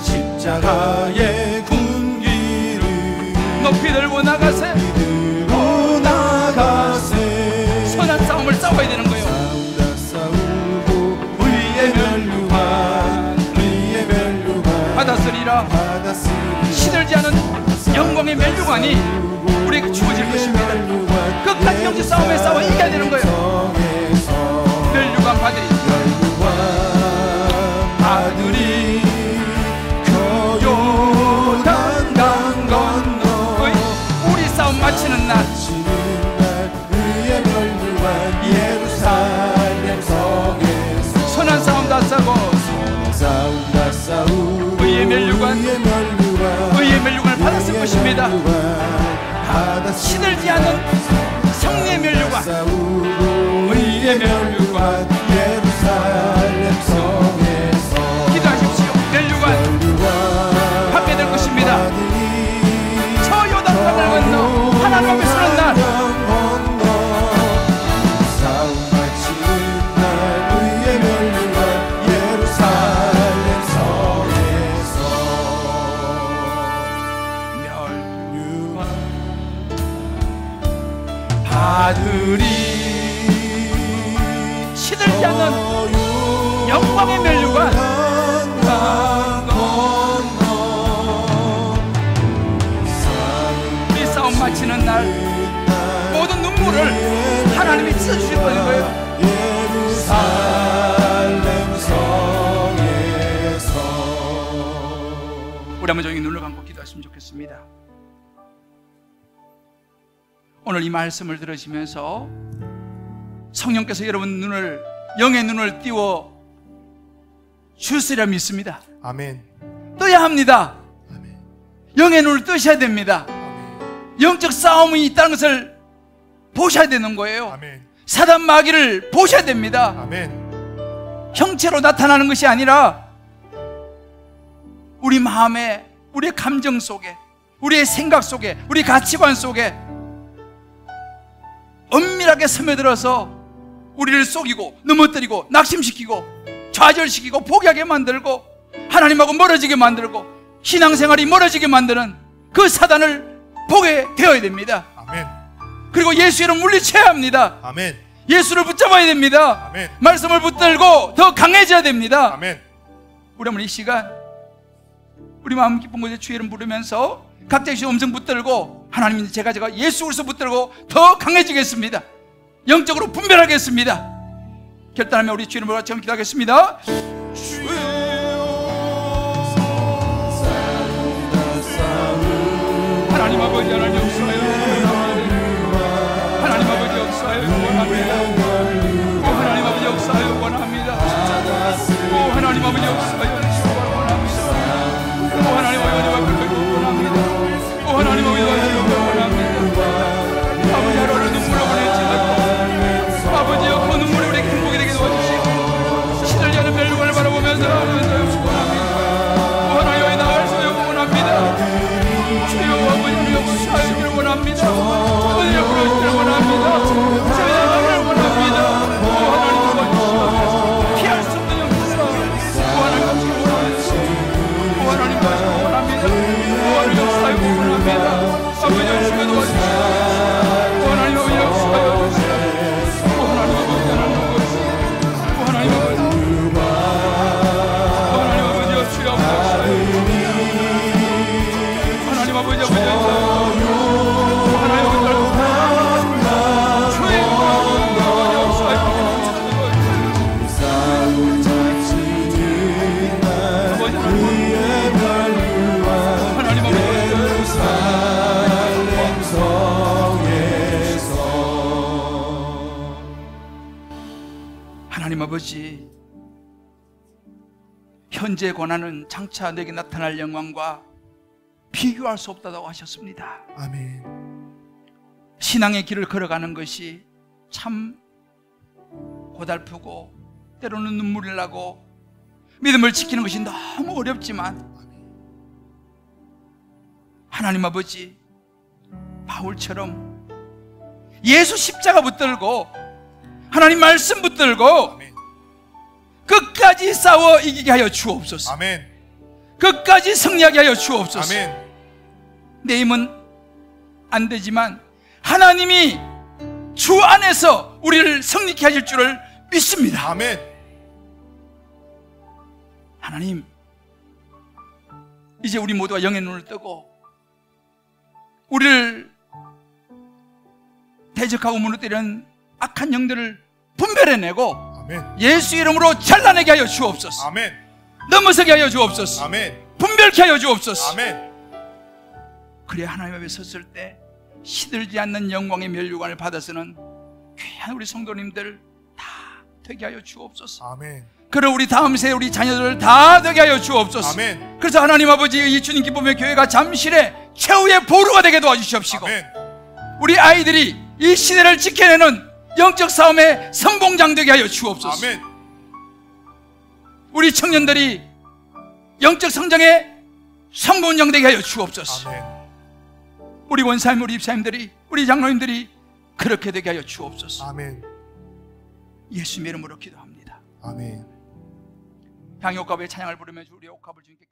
십자가의 군기를 높이 들고 나가세. 들고 나가세. 선한 싸움을 싸워야 되는 거예요. 싸우다 싸우고 의의 면류관 의의 면류관 받았으리라. 받았으니 시들지 않은 영광의 면류관이 우리에게 주어질 것입니다. 끝까지 영적 싸움에 싸워 이겨야 되는 거예요. 면류관 받으리. 그 요단강 건너 우리 싸움 마치는 날, 의의 면류관 예루살렘 성에서 선한 싸움 다 싸고 싸움 다 싸우고 의의 면류관 을 받았을 것입니다. 시들지 않은 성령의 면류관, 의의 면류관 예루살렘 성에서 기도하십시오. 면류관 받게 될 것입니다. 저 요단강을 건너 하나님 앞에 서는 날, 싸움 마치는 날 의의 면류관 예루살렘 성에서 받으리. 시들지 않는 영광의 면류관, 이 싸움 마치는 날 모든 눈물을 하나님이 찢어주실 거예요. 예루살렘 성에서 우리 한번 조용히 눈을 감고 기도하시면 좋겠습니다. 오늘 이 말씀을 들으시면서 성령께서 여러분 눈을, 영의 눈을 띄워 주시리라 믿습니다. 아멘. 떠야 합니다. 아멘. 영의 눈을 뜨셔야 됩니다. 아멘. 영적 싸움이 있다는 것을 보셔야 되는 거예요. 아멘. 사단 마귀를 보셔야 됩니다. 아멘. 형체로 나타나는 것이 아니라 우리 마음에, 우리의 감정 속에, 우리의 생각 속에, 우리 가치관 속에 엄밀하게 스며들어서 우리를 속이고 넘어뜨리고 낙심시키고 좌절시키고 포기하게 만들고 하나님하고 멀어지게 만들고 신앙생활이 멀어지게 만드는 그 사단을 보게 되어야 됩니다. 아멘. 그리고 예수 이름 물리쳐야 합니다. 아멘. 예수를 붙잡아야 됩니다. 아멘. 말씀을 붙들고 더 강해져야 됩니다. 아멘. 우리 한번 이 시간 우리 마음 기쁜 곳에 주의 이름 부르면서 각자의 음성 붙들고 하나님 제가 예수 그리스도 붙들고 더 강해지겠습니다. 영적으로 분별하겠습니다. 결단하며 우리 주의 이름으로 같이 한번 기도하겠습니다. 하나님 아버지, 하나님 역사하여 하나님 아버지 역사하여 원합니다. 오 하나님 아버지 역사하여 원합니다. 오 하나님 아버지 역사하여 원합니다. 오 하나님 아버지 원합니다. 오 하나님 아버지 원합니다. 아버지 하루를 눈물로 보내지라고 아버지여 그 눈물이 우리에게 행복이 되게 도와주시고 시들지 않은 멸류관을 바라보면서 원합니다. 오 하나님 아버지 나갈 수 없고 원합니다. 주여 아버지를 역사하기를 원합니다. 아버지 부르시기를 원합니다. 제자를 원합니다. 오 하나님 도와주시고 피할 수 없는 영광을 오 하나님 감사를 원합니다. 오 하나님 감사를 원합니다. 오 하나님 역사하기를 원합니다. 아버지 주여 도와주시고 오 하나님 아버지 역사하여 주시고 오 하나님 아버지 하나님 아버지 오 하나님 아버지 오 하나님 아버지 주여 역사하여 하나님 아버지 아버지 하나님 아버지 주의 역사하여 아버지 하나님 아버지, 현재 고난은 장차 내게 나타날 영광과 비교할 수 없다고 하셨습니다. 아멘. 신앙의 길을 걸어가는 것이 참 고달프고 때로는 눈물이 나고 믿음을 지키는 것이 너무 어렵지만 하나님 아버지, 바울처럼 예수 십자가 붙들고 하나님 말씀 붙들고 아멘. 끝까지 싸워 이기게 하여 주옵소서. 아멘. 끝까지 승리하게 하여 주옵소서. 아멘. 내 힘은 안 되지만 하나님이 주 안에서 우리를 승리케 하실 줄을 믿습니다. 아멘. 하나님, 이제 우리 모두가 영의 눈을 뜨고 우리를 대적하고 무너뜨리는 악한 영들을 분별해내고 아멘. 예수 이름으로 잘라내게 하여 주옵소서. 아멘. 넘어서게 하여 주옵소서. 아멘. 분별케 하여 주옵소서. 아멘. 그래야 하나님 앞에 섰을 때 시들지 않는 영광의 면류관을 받아서는 귀한 우리 성도님들 다 되게 하여 주옵소서. 아멘. 그럼 우리 다음 세대 우리 자녀들을 다 되게 하여 주옵소서. 아멘. 그래서 하나님 아버지, 이 주님 기쁨의 교회가 잠실의 최후의 보루가 되게 도와주시옵시고 아멘. 우리 아이들이 이 시대를 지켜내는 영적 싸움의 선봉장 되게 하여 주옵소서. 아멘. 우리 청년들이 영적 성장의 선봉장 되게 하여 주옵소서. 아멘. 우리 원사님, 우리 입사님들이, 우리 장로님들이 그렇게 되게 하여 주옵소서. 아멘. 예수님 이름으로 기도합니다. 아멘. 향유 옥합의 찬양을 부르며 우리 옥합을 주님께